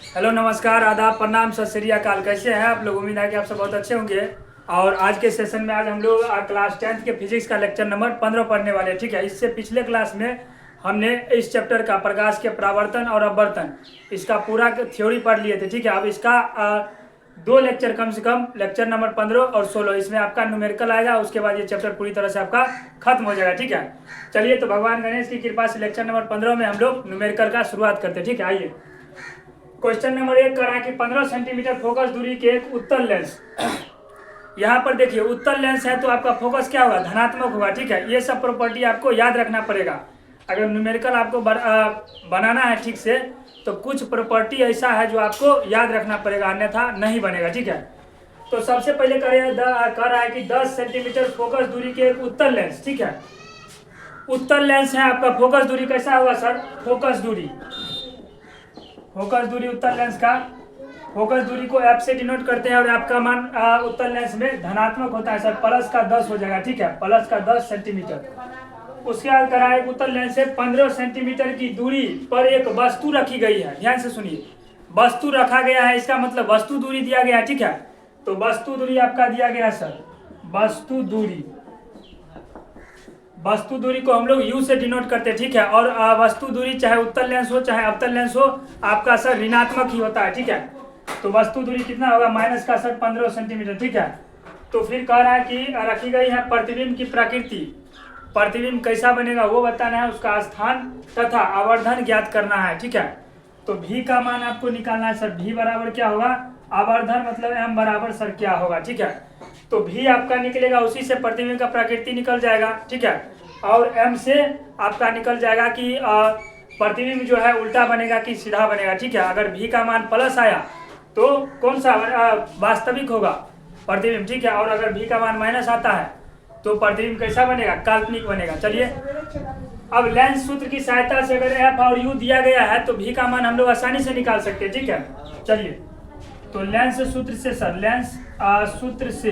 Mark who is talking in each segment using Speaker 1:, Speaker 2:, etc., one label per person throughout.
Speaker 1: Hello, नमस्कार, आदाब, प्रणाम, सत श्री अकाल। कैसे हैं आप लोग? उम्मीद है कि आप सब बहुत अच्छे होंगे। और आज के सेशन में आज हम लोग क्लास 10th के फिजिक्स का लेक्चर नंबर 15 पढ़ने वाले हैं। ठीक है, इससे पिछले क्लास में हमने इस चैप्टर का प्रकाश के परावर्तन और अपवर्तन इसका पूरा थ्योरी पढ़ लिए थे। ठीक है, अब इसका दो लेक्चर कम से कम, लेक्चर नंबर 15 और 16, इसमें आपका न्यूमेरिकल आएगा। उसके बाद ये चैप्टर पूरी तरह से आपका खत्म हो जाएगा। ठीक है, चलिए तो भगवान गणेश की कृपा से लेक्चर नंबर 15 में हम लोग न्यूमेरिकल का शुरुआत करते हैं। ठीक है, आइए। क्वेश्चन नंबर 1 कर रहा है कि 15 सेंटीमीटर फोकस दूरी के एक उत्तल लेंस। यहाँ पर देखिए, उत्तल लेंस है तो आपका फोकस क्या होगा? धनात्मक होगा। ठीक है, ये सब प्रॉपर्टी आपको याद रखना पड़ेगा। अगर न्यूमेरिकल आपको बनाना है ठीक से, तो कुछ प्रॉपर्टी ऐसा है जो आपको याद रखना पड़ेगा, अन्यथा नहीं बनेगा। ठीक है, तो सबसे पहले कर रहा है कि 10 सेंटीमीटर फोकस दूरी के एक उत्तल लेंस। ठीक है, उत्तल लेंस है आपका, फोकस दूरी कैसा होगा सर? फोकस दूरी उत्तल लेंस का फोकस दूरी को एफ से डिनोट करते हैं और आपका मान उत्तल लेंस में धनात्मक होता है सर, प्लस का 10 हो जाएगा। ठीक है, प्लस का 10 सेंटीमीटर। उसके बाद करा है उत्तल लेंस से 15 सेंटीमीटर की दूरी पर एक वस्तु रखी गई है। ध्यान से सुनिए, वस्तु रखा गया है, इसका मतलब वस्तु दूरी दिया गया है। ठीक है, तो वस्तु दूरी आपका दिया गया सर, वस्तु दूरी को हम लोग u से डिनोट करते हैं। ठीक है, और वस्तु दूरी चाहे उत्तल लेंस हो चाहे अवतल लेंस हो, आपका सर ऋणात्मक ही होता है। ठीक है, तो वस्तु दूरी कितना होगा? माइनस का सर 15 सेंटीमीटर। ठीक है, तो फिर कह रहा है कि रखी गई है प्रतिबिंब की प्रकृति। प्रतिबिंब कैसा बनेगा वो बताना है, उसका स्थान तथा आवर्धन ज्ञात करना है। ठीक है, तो v का मान आपको निकालना है सर। v बराबर क्या होगा? आवर्धन मतलब m बराबर सर क्या होगा? ठीक है, तो v आपका निकलेगा, उसी से प्रतिबिंब का प्रकृति निकल जाएगा। ठीक है, और m से आपका निकल जाएगा कि प्रतिबिंब जो है उल्टा बनेगा कि सीधा बनेगा। ठीक है, अगर v का मान प्लस आया तो कौन सा वास्तविक होगा? प्रतिबिंब। ठीक है, और अगर v का मान माइनस आता है तो प्रतिबिंब कैसा बनेगा? काल्पनिक बनेगा। चलिए, अब लेंस सूत्र की सहायता से अगर f और u दिया गया है तो v का मान हम लोग आसानी से निकाल सकते हैं। ठीक है, चलिए, तो लेंस सूत्र से सर, लेंस सूत्र से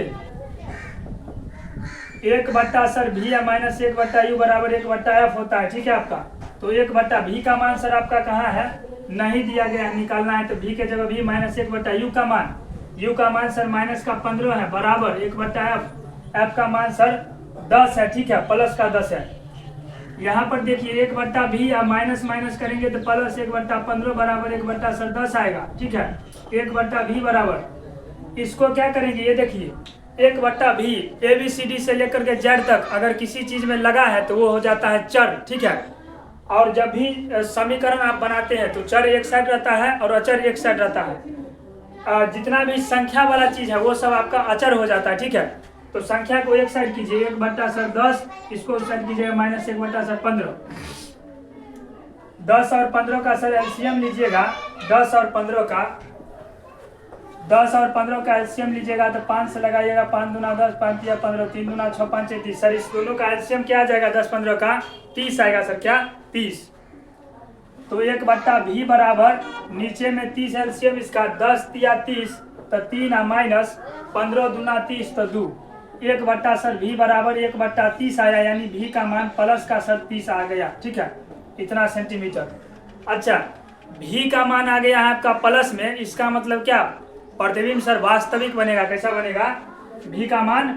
Speaker 1: 1 सर v या माइनस 1/u बराबर 1/f होता है। ठीक है आपका, तो 1/v का मान सर आपका कहाँ है? नहीं दिया गया, निकालना है। तो v के जगह v माइनस 1/u का मान, u का मान सर माइनस का 15 है, बराबर 1/f, f का मान सर 10 है। ठीक है, प्लस का 10 है। यहाँ पर देखिए 1/v या माइनस माइनस करेंगे तो प्लस 1/15 बराबर 1 सर 10 आएगा। ठीक है, 1/v बराबर, इसको क्या करेंगे ये देखिए, 1/v ABCD से लेकर के Z तक अगर किसी चीज में लगा है तो वो हो जाता है चर। ठीक है, और जब भी समीकरण आप बनाते हैं तो चर एक साइड रहता है और अचर एक साइड रहता है। जितना भी संख्या वाला चीज है वो सब आपका अचर हो जाता है। ठीक है, तो संख्या को एक साइड कीजिए, 1 सर 10, इसको साइड कीजिएगा माइनस 1 सर 15। 10 और 15 का सर एलसीएम लीजिएगा, 10 और 15 का एलसीएम लीजिएगा तो 5 से लगाइएगा, 5 दूना 10, 5 या 15, 3 दूना 6, 5 30। सर इस दोनों का एलसीएम क्या आ जाएगा? 10-15 का 30 आएगा सर, क्या 30। तो 1/v बराबर, नीचे में 30 एलसीएम इसका, 10 या 30 तो 3 माइनस 15 दूना 30 तो 2, 1 सर v बराबर 1/30 आया, यानी v का मान प्लस का सर 30 आ गया। ठीक है, इतना सेंटीमीटर। अच्छा, v का मान आ गया है आपका प्लस में, इसका मतलब क्या? प्रतिबिंब सर वास्तविक बनेगा। कैसा बनेगा? v का मान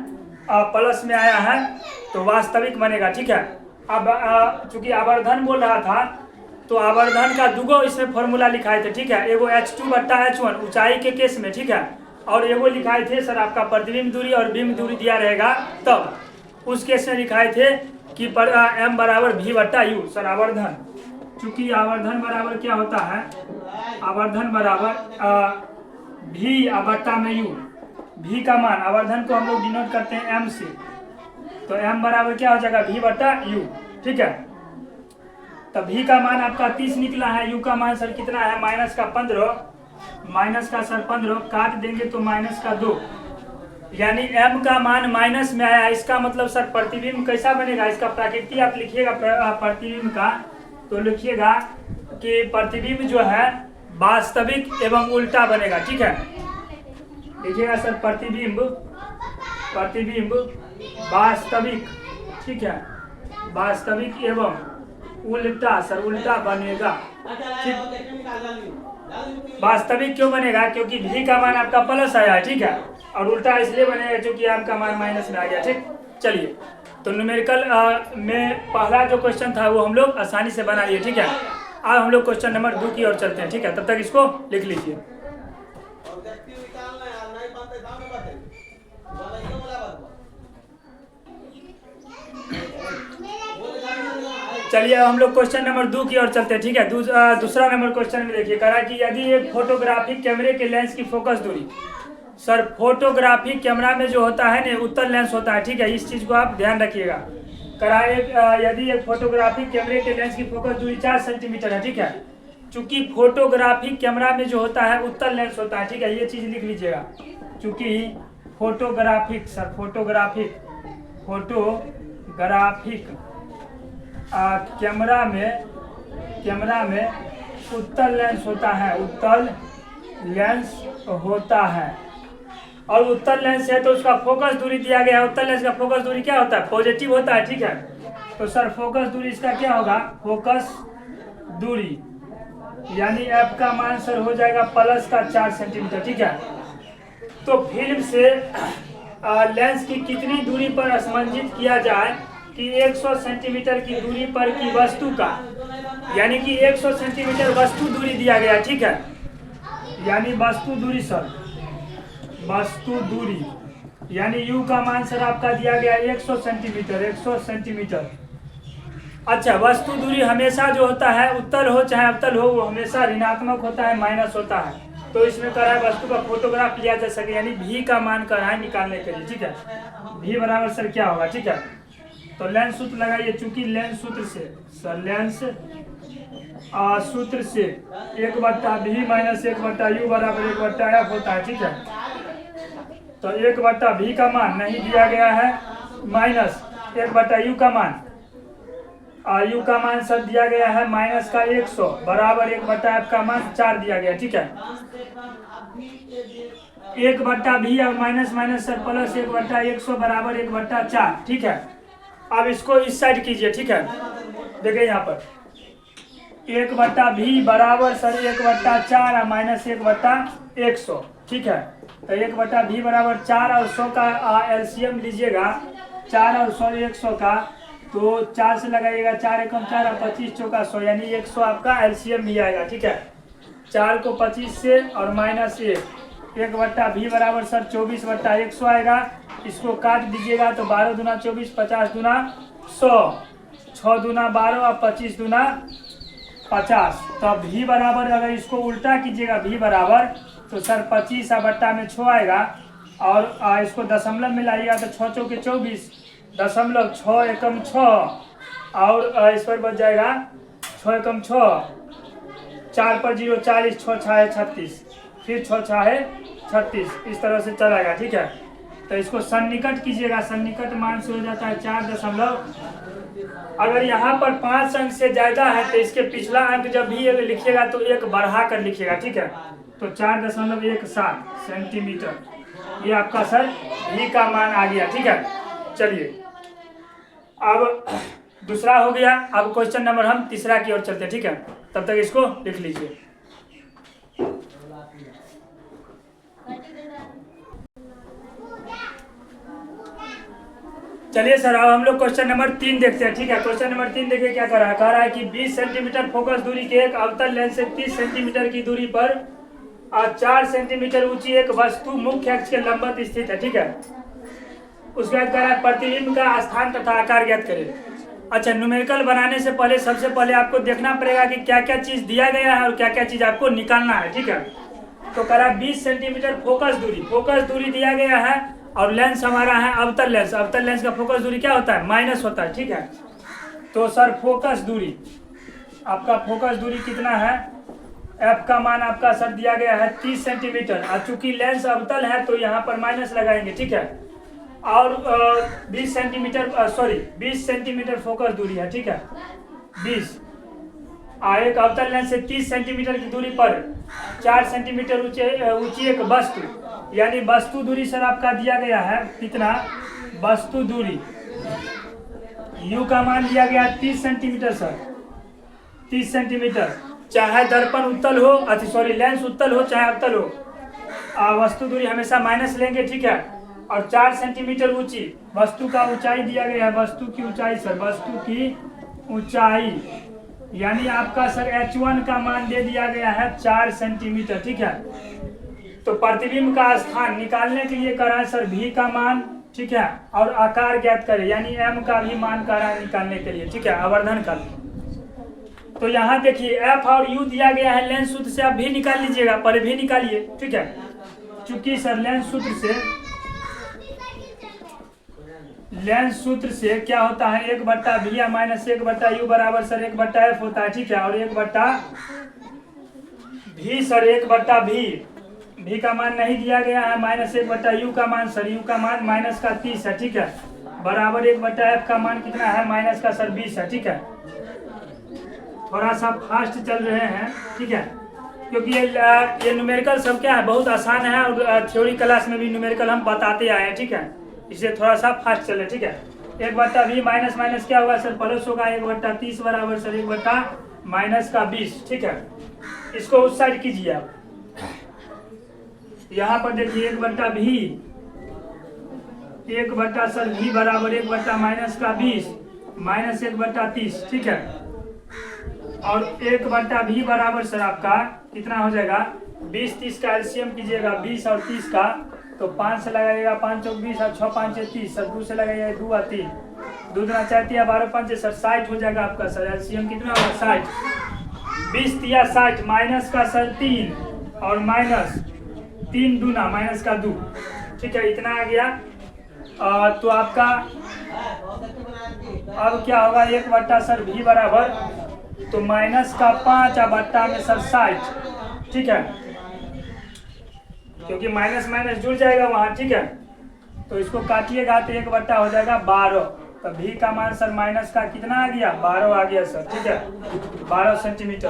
Speaker 1: प्लस में आया है तो वास्तविक बनेगा। ठीक है, अब चूंकि आवर्धन बोल रहा था तो आवर्धन का दुगो इसमें फॉर्मूला लिखाए थे। ठीक है, एगो h2/h1 ऊंचाई के केस में, ठीक है, और एगो लिखाए थे सर आपका प्रतिबिंब दूरी और बिंब दूरी दिया रहेगा तब, उस केस में लिखाए थे कि m बराबर v/u। सर आवर्धन, चूंकि आवर्धन बराबर क्या होता है? आवर्धन बराबर v/बट्टा में u, v का मान, आवर्धन को हम लोग डिनोट करते हैं m से, तो m बराबर क्या हो जाएगा? v/u। ठीक है, तब v का मान आपका 30 निकला है, u का मान सर कितना है? माइनस का 15, माइनस का सर 15 काट देंगे तो माइनस का 2, यानी m का मान माइनस में आया। इसका मतलब सर प्रतिबिंब कैसा बनेगा? इसका प्रकृति आप लिखिएगा प्रतिबिंब का, तो लिखिएगा कि प्रतिबिंब जो है वास्तविक एवं उल्टा बनेगा। ठीक है, लिखिएगा सर प्रतिबिंब वास्तविक। ठीक है, वास्तविक एवं उल्टा, सर उल्टा बनेगा। ठीक, वास्तविक क्यों बनेगा? क्योंकि भी का मान आपका प्लस आया है, ठीक है, और उल्टा इसलिए बनेगा क्योंकि एम का मान माइनस में आ गया। ठीक, चलिए, तो न्यूमेरिकल में पहला जो क्वेश्चन था वो हम लोग आसानी से बना लिए। ठीक है, अब हम लोग क्वेश्चन नंबर 2 की ओर चलते हैं। ठीक है, तब तक इसको लिख लीजिए। चलिए अब हम लोग क्वेश्चन नंबर 2 की ओर चलते हैं। ठीक है, दूसरा नंबर क्वेश्चन में देखिए, कह रहा है कि यदि एक फोटोग्राफिक कैमरे के लेंस की फोकस दूरी, सर फोटोग्राफिक कैमरा में जो होता है ना उत्तल लेंस होता है। ठीक है, इस चीज को आप ध्यान रखिएगा। कह रहा है यदि एक फोटोग्राफिक कैमरे के लेंस की फोकस दूरी 4 सेंटीमीटर है। ठीक है, चूंकि फोटोग्राफिक कैमरा में जो होता है उत्तल लेंस होता है। ठीक है, ये चीज लिख लीजिएगा। चूंकि फोटोग्राफिक कैमरा में उत्तल लेंस होता है, और उत्तल लेंस है तो उसका फोकस दूरी दिया गया है। उत्तल लेंस का फोकस दूरी क्या होता है? पॉजिटिव होता है। ठीक है, तो सर फोकस दूरी इसका क्या होगा? फोकस दूरी यानी एफ का मान सर हो जाएगा प्लस का 4 सेंटीमीटर। ठीक है, तो फिल्म से लेंस की कितनी दूरी पर असमंजित किया जाए कि 100 सेंटीमीटर की दूरी पर की वस्तु का, यानी कि 100 सेंटीमीटर वस्तु दूरी दिया गया। ठीक है, यानी वस्तु दूरी यानी u का मान सर आपका दिया गया 100 सेंटीमीटर। अच्छा, वस्तु दूरी हमेशा जो होता है उत्तल हो चाहे अवतल हो वो हमेशा ऋणात्मक होता है, माइनस होता है। तो इसमें कह रहा है वस्तु का फोटोग्राफ लिया जा सके, यानी v का मान कर रहा है निकालने के लिए। ठीक है, v बराबर सर क्या होगा? ठीक है, तो लेंस सूत्र लगाइए। चूंकि लेंस सूत्र से 1/v माइनस 1/u बराबर 1/f होता है। ठीक है, तो 1/v का मान नहीं दिया गया है, माइनस 1/u का मान, u का मान सर दिया गया है माइनस का 100 बराबर 1/f का मान 4 दिया गया। ठीक है, 1/v और माइनस सर प्लस 1/100 बराबर 1/4। ठीक है, अब इसको इस साइड कीजिए। ठीक है, देखिए यहाँ पर 1/v बराबर सर 1/4 और माइनस 1/100। ठीक है, तो 1/v बराबर 4 और 100 का एलसीएम लीजिएगा। 4 और 100 100 का, तो 4 से लगाइएगा 4 एकम 4 और 25 चौका 100, यानी 100 आपका एलसीएम भी आएगा। ठीक है, 4 को 25 से और माइनस 1/v बराबर सर 24/100 आएगा। इसको काट दीजिएगा तो 12 दूना 24, 50 दूना 100, 6 दूना 12 और 25 दूना 50। तो v बराबर अगर इसको उल्टा कीजिएगा v बराबर, तो सर 25 बट्टा में 6 आएगा, और इसको दशमलव में लाइएगा तो 6 चौके 24, 6 एकम 6, और इस पर बच जाएगा 6 एकम 6, 4 पर 0 40, 6 6 36, फिर 6 6 36, इस तरह से चलाएगा। ठीक है, तो इसको सन्निकट कीजिएगा। सन्निकट मान से हो जाता है 4 अगर यहाँ पर 5 अंक से ज्यादा है तो इसके पिछला अंक जब भी लिखिएगा तो 1 बढ़ा कर लिखिएगा। ठीक है, तो 4.17 सेंटीमीटर ये आपका सर v का मान आ गया। ठीक है, चलिए अब दूसरा हो गया। अब क्वेश्चन नंबर हम तीसरा की ओर चलते हैं। ठीक है, तब तक इसको लिख लीजिए। चलिए सर, अब हम लोग क्वेश्चन नंबर 3 देखते हैं। ठीक है, क्वेश्चन नंबर 3 देखिए क्या कर रहा है। कह रहा है कि 20 सेंटीमीटर फोकस दूरी के एक अवतल लेंस से 30 सेंटीमीटर की दूरी पर 4 सेंटीमीटर ऊंची एक वस्तु मुख्य अक्ष के लंबवत स्थित है। ठीक है, उसके बाद कह रहा है प्रतिबिंब का स्थान तथा आकार ज्ञात करें। अच्छा, न्यूमेरिकल बनाने से पहले सबसे पहले आपको देखना पड़ेगा कि क्या क्या चीज दिया गया है और क्या क्या चीज आपको निकालना है। ठीक है, तो कह रहा है 20 सेंटीमीटर फोकस दूरी दिया गया है, और लेंस हमारा है अवतल लेंस। अवतल लेंस का फोकस दूरी क्या होता है? माइनस होता है। ठीक है, तो सर फोकस दूरी कितना है? एफ का मान आपका सर दिया गया है 30 सेंटीमीटर, और चूंकि लेंस अवतल है तो यहाँ पर माइनस लगाएंगे। ठीक है, और 20 सेंटीमीटर फोकस दूरी है। ठीक है, 20 एक अवतल लेंस से 30 सेंटीमीटर की दूरी पर 4 सेंटीमीटर ऊंची एक वस्तु, यानी वस्तु दूरी सर आपका दिया गया है कितना? वस्तु दूरी u का मान दिया गया 30 सेंटीमीटर सर, 30 सेंटीमीटर, चाहे दर्पण उत्तल हो, सॉरी लेंस उत्तल हो चाहे अवतल हो, वस्तु दूरी हमेशा माइनस लेंगे, ठीक है। और 4 सेंटीमीटर ऊंची वस्तु का ऊंचाई दिया गया है, वस्तु की ऊंचाई सर, वस्तु की ऊंचाई यानी आपका सर H1 का मान दे दिया गया है 4 सेंटीमीटर, ठीक है। तो प्रतिबिंब का स्थान निकालने के लिए करा है सर V का मान, ठीक है, और आकार ज्ञात करें यानी M का भी मान करा है निकालने के लिए, ठीक है, आवर्धन का। तो यहाँ देखिए F और U दिया गया है, लेंस सूत्र से आप भी निकाल लीजिएगा, पहले भी निकालिए, ठीक है। चूंकि सर लेंस सूत्र से क्या होता है 1/V या -1/U बराबर सर 1/F होता है, ठीक है। और 1/V सर 1/V, V का मान नहीं दिया गया है, -1/U का मान सर, U का मान -30 है, ठीक है, बराबर 1/F का मान कितना है माइनस का सर 20 है, ठीक है। थोड़ा सा फास्ट चल रहे हैं, ठीक है, क्योंकि ये न्यूमेरिकल सब क्या है बहुत आसान है, और थ्योरी क्लास में भी न्यूमेरिकल हम बताते आए हैं, ठीक है, इसलिए थोड़ा सा फास्ट चले, ठीक है। 1/V माइनस माइनस क्या होगा सर प्लस होगा, 1/30 बराबर सर 1/-20, ठीक है। इसको उस साइड कीजिए आप, यहाँ पर देखिए 1/V, 1 सर V बराबर 1/-20 -1/30, ठीक है। और 1/V बराबर सर आपका कितना हो जाएगा 20-30 का एलसीएम कीजिएगा, 20 और 30 का, तो 5 से लगाइएगा 5 चौक 20 और 6 5 30 सर, 2 से लगाइएगा 2 और 3, 2 दूना 4 तिया 12 5 सर 60 हो जाएगा आपका सर एलसीएम कितना होगा 60, 20 तिया 60 माइनस का सर 3 और माइनस 3 दूना माइनस का 2, ठीक है, इतना आ गया। तो आपका अब क्या होगा 1 सर V बराबर तो माइनस का 5 और बट्टा में सर 60, ठीक है, क्योंकि माइनस माइनस जुड़ जाएगा वहाँ, ठीक है। तो इसको काटिएगा तो 1 हो जाएगा 12, तो V का मान सर माइनस का कितना आ गया 12 आ गया सर, ठीक है, 12 सेंटीमीटर,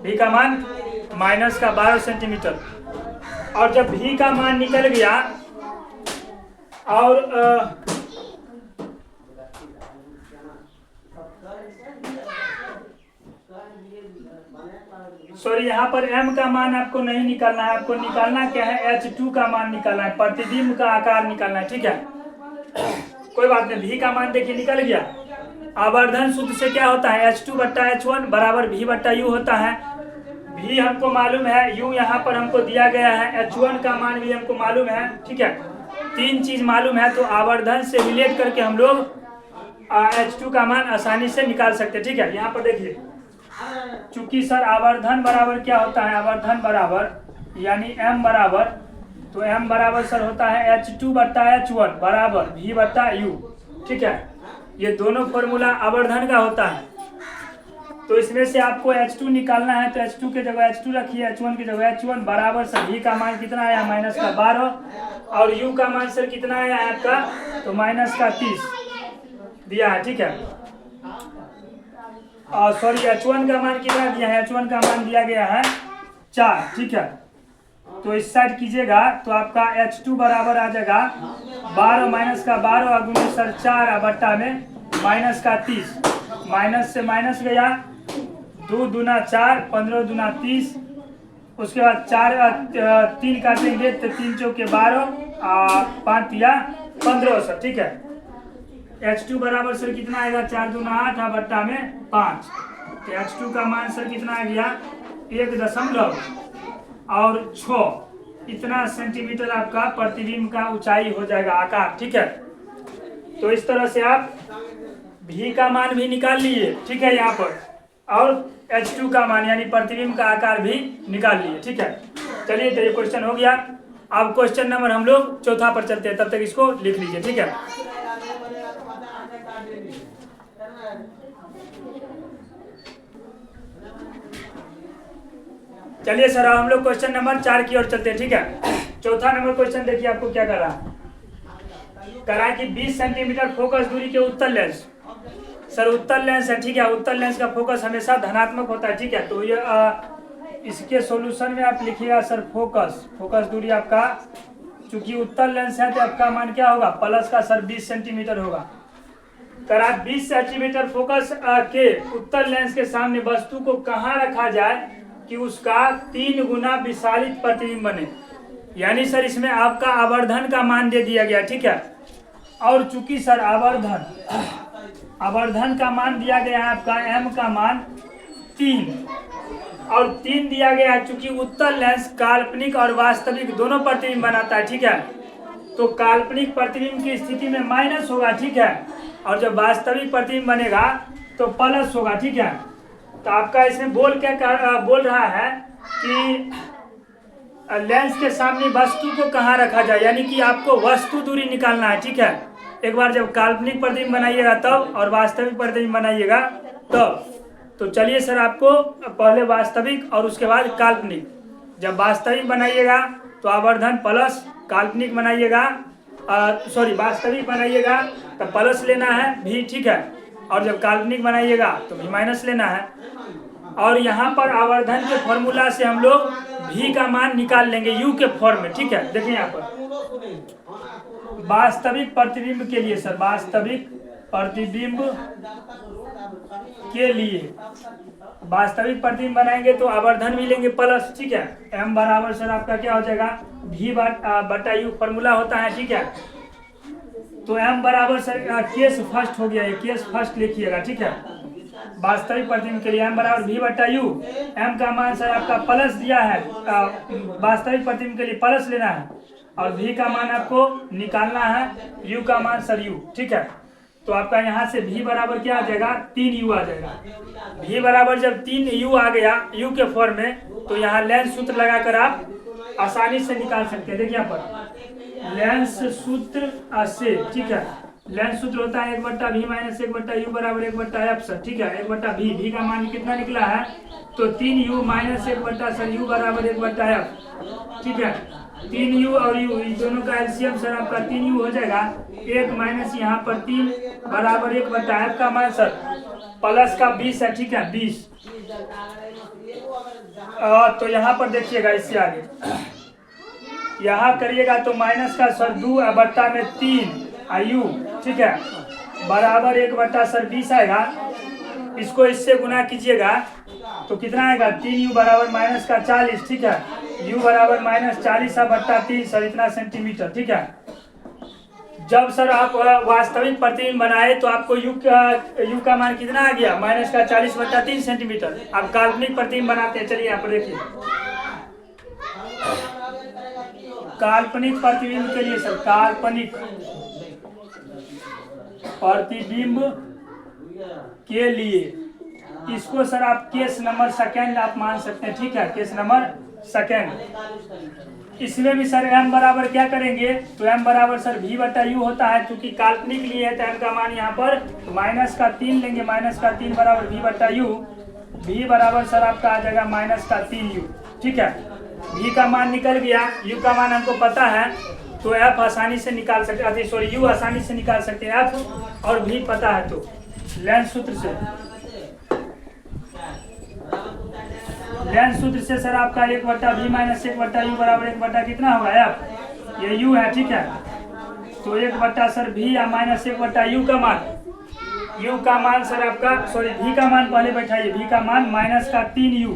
Speaker 1: V का मान माइनस का 12 सेंटीमीटर। और जब V का मान निकल गया और सॉरी यहाँ पर M का मान आपको नहीं निकालना है, आपको निकालना क्या है H2 का मान निकालना है, प्रतिबिंब का आकार निकालना है, ठीक है। कोई बात नहीं, V का मान देखिए निकल गया। आवर्धन सूत्र से क्या होता है H2/H1 बराबर V/U होता है। V हमको मालूम है, U यहाँ पर हमको दिया गया है, H1 का मान भी हमको मालूम है, ठीक है, 3 चीज मालूम है, तो आवर्धन से रिलेट करके हम लोग H2 का मान आसानी से निकाल सकते हैं, ठीक है। यहाँ पर देखिए चूंकि सर आवर्धन बराबर क्या होता है, आवर्धन बराबर यानी M बराबर, तो M बराबर सर होता है H2/H1 बराबर V/U, ठीक है, ये दोनों फॉर्मूला आवर्धन का होता है। तो इसमें से आपको H2 निकालना है, तो H2 के जगह H2 रखिए, H1 की जगह H1 बराबर सर V का मान कितना आया माइनस का 12 और U का मान सर कितना आया आपका तो माइनस का 30 दिया है, ठीक है। सॉरी H1 का मान कितना दिया है, H1 का मान दिया गया है 4, ठीक है। तो इस साइड कीजिएगा तो आपका H2 बराबर आ जाएगा 12 माइनस का 12 और गुणे सर 4 बट्टा में माइनस का 30, माइनस से माइनस गया 2 दूना 4 15 दूना 30, उसके बाद 3 काटेंगे तो 3 चौके 12 5 या 15 सर, ठीक है। H2 बराबर सर कितना आएगा 4 दूना 8 बट्टा में 5, तो H2 का मान सर कितना आ गया 1.6 इतना सेंटीमीटर आपका प्रतिबिंब का ऊंचाई हो जाएगा आकार, ठीक है। तो इस तरह से आप V का मान भी निकाल लिए, ठीक है, यहाँ पर, और H2 का मान यानी प्रतिबिंब का आकार भी निकाल लिए, ठीक है। चलिए तो ये क्वेश्चन हो गया। अब क्वेश्चन नंबर हम लोग चौथा पर चलते हैं, तब तक इसको लिख लीजिए, ठीक है। चलिए सर हम लोग क्वेश्चन नंबर 4 की ओर चलते हैं, ठीक है। चौथा नंबर क्वेश्चन देखिए आपको क्या कर रहा है कि 20 सेंटीमीटर फोकस दूरी के उत्तल लेंस, सर उत्तल लेंस है, ठीक है, उत्तल लेंस का फोकस हमेशा धनात्मक होता है, ठीक है। तो ये इसके सॉल्यूशन में आप लिखिएगा सर फोकस दूरी आपका, चूंकि उत्तल लेंस है तो आपका मान क्या होगा प्लस का सर 20 सेंटीमीटर होगा, करा 20 सेंटीमीटर फोकस के उत्तर लेंस के सामने वस्तु को कहाँ रखा जाए कि उसका 3 गुना विशालित प्रतिबिंब बने। यानी सर इसमें आपका आवर्धन का मान दे दिया गया, ठीक है। और चूंकि सर आवर्धन का मान दिया गया है आपका m का मान 3 और 3 दिया गया है, चूंकि उत्तर लेंस काल्पनिक और वास्तविक दोनों प्रतिबिंब बनाता है, ठीक है। तो काल्पनिक प्रतिबिंब की स्थिति में माइनस होगा, ठीक है, और जब वास्तविक प्रतिबिंब बनेगा तो प्लस होगा, ठीक है। तो आपका इसमें बोल रहा है कि लेंस के सामने वस्तु को कहाँ रखा जाए, यानी कि आपको वस्तु दूरी निकालना है, ठीक है। एक बार जब काल्पनिक प्रतिबिंब बनाइएगा तब और वास्तविक प्रतिबिंब बनाइएगा तब। तो चलिए सर आपको पहले वास्तविक और उसके बाद काल्पनिक। जब वास्तविक बनाइएगा तो आवर्धन प्लस, काल्पनिक बनाइएगा वास्तविक बनाइएगा तो प्लस लेना है भी, ठीक है। और जब काल्पनिक बनाइएगा तो भी माइनस लेना है। और यहाँ पर आवर्धन के फॉर्मूला से हम लोग भी का मान निकाल लेंगे यू के फॉर्म में, ठीक है। देखिए यहाँ पर वास्तविक प्रतिबिंब के लिए सर, वास्तविक प्रतिबिंब के लिए वास्तविक प्रतिबिंब बनाएंगे तो आवर्धन भी लेंगे प्लस, ठीक है। m बराबर सर आपका क्या हो जाएगा भी बटा यू फॉर्मूला होता है, ठीक है। तो m बराबर सर केस फर्स्ट हो गया, ये केस फर्स्ट लिखिएगा, ठीक है। वास्तविक प्रतिबिंब के लिए m बराबर भी बटा यू, m का मान सर आपका प्लस दिया है, वास्तविक प्रतिबिंब के लिए प्लस लेना है और v का मान आपको निकालना है, u का मान सर u, ठीक है। तो आपका यहाँ से v बराबर क्या आ जाएगा 3u आ जाएगा। v बराबर जब 3u आ गया u के फॉर्म में तो यहाँ लेंस सूत्र लगाकर आप आसानी से निकाल सकते हैं। देखिए यहाँ पर लेंस सूत्र से, ठीक है। लेंस सूत्र होता है 1/v माइनस 1/u बराबर 1/f सर, ठीक है। 1/v, v का मान कितना निकला है तो 3u माइनस 1/u बराबर 1/f, ठीक है। 3u और u दोनों का एलसीएम सर आपका 3u हो जाएगा, 1 माइनस यहाँ पर 3 बराबर 1/f का मान सर प्लस का 20 है, ठीक है, 20। तो यहाँ पर देखिएगा इससे आगे यहाँ करिएगा तो माइनस का सर 2/3 आयु, ठीक है, बराबर 1/20 आएगा। इसको इससे गुना कीजिएगा तो कितना आएगा 3u बराबर माइनस का 40, ठीक है। u बराबर माइनस 40/3 सर इतना सेंटीमीटर, ठीक है। जब सर आप वास्तविक प्रतिबिंब बनाए तो आपको u का मान कितना आ गया माइनस का 40/3 सेंटीमीटर। आप काल्पनिक प्रतिबिंब बनाते हैं, चलिए यहाँ पर देखिए काल्पनिक प्रतिबिंब के लिए सर, काल्पनिक प्रतिबिंब के लिए इसको सर आप केस नंबर सेकेंड आप मान सकते हैं, ठीक है, केस नंबर सेकेंड। इसमें भी सर m बराबर क्या करेंगे तो m बराबर सर v बटा यू होता है, क्योंकि काल्पनिक लिए है तो m का मान यहाँ पर माइनस का 3 लेंगे, माइनस का 3 बराबर v बटा यू, v बराबर सर आपका आ जाएगा माइनस का 3u, ठीक है। v का मान निकल गया, u का मान हमको पता है तो f आसानी से निकाल सकते, u आसानी से निकाल सकते हैं f, और v पता है तो लेंस सूत्र से, लेंस सूत्र से सर आपका 1/v माइनस 1/u बराबर 1 कितना होगा f, ये u है, ठीक है। तो 1 सर v या माइनस 1/u का मान, u का मान सर आपका v का मान पहले बैठाइए, v का मान माइनस का 3u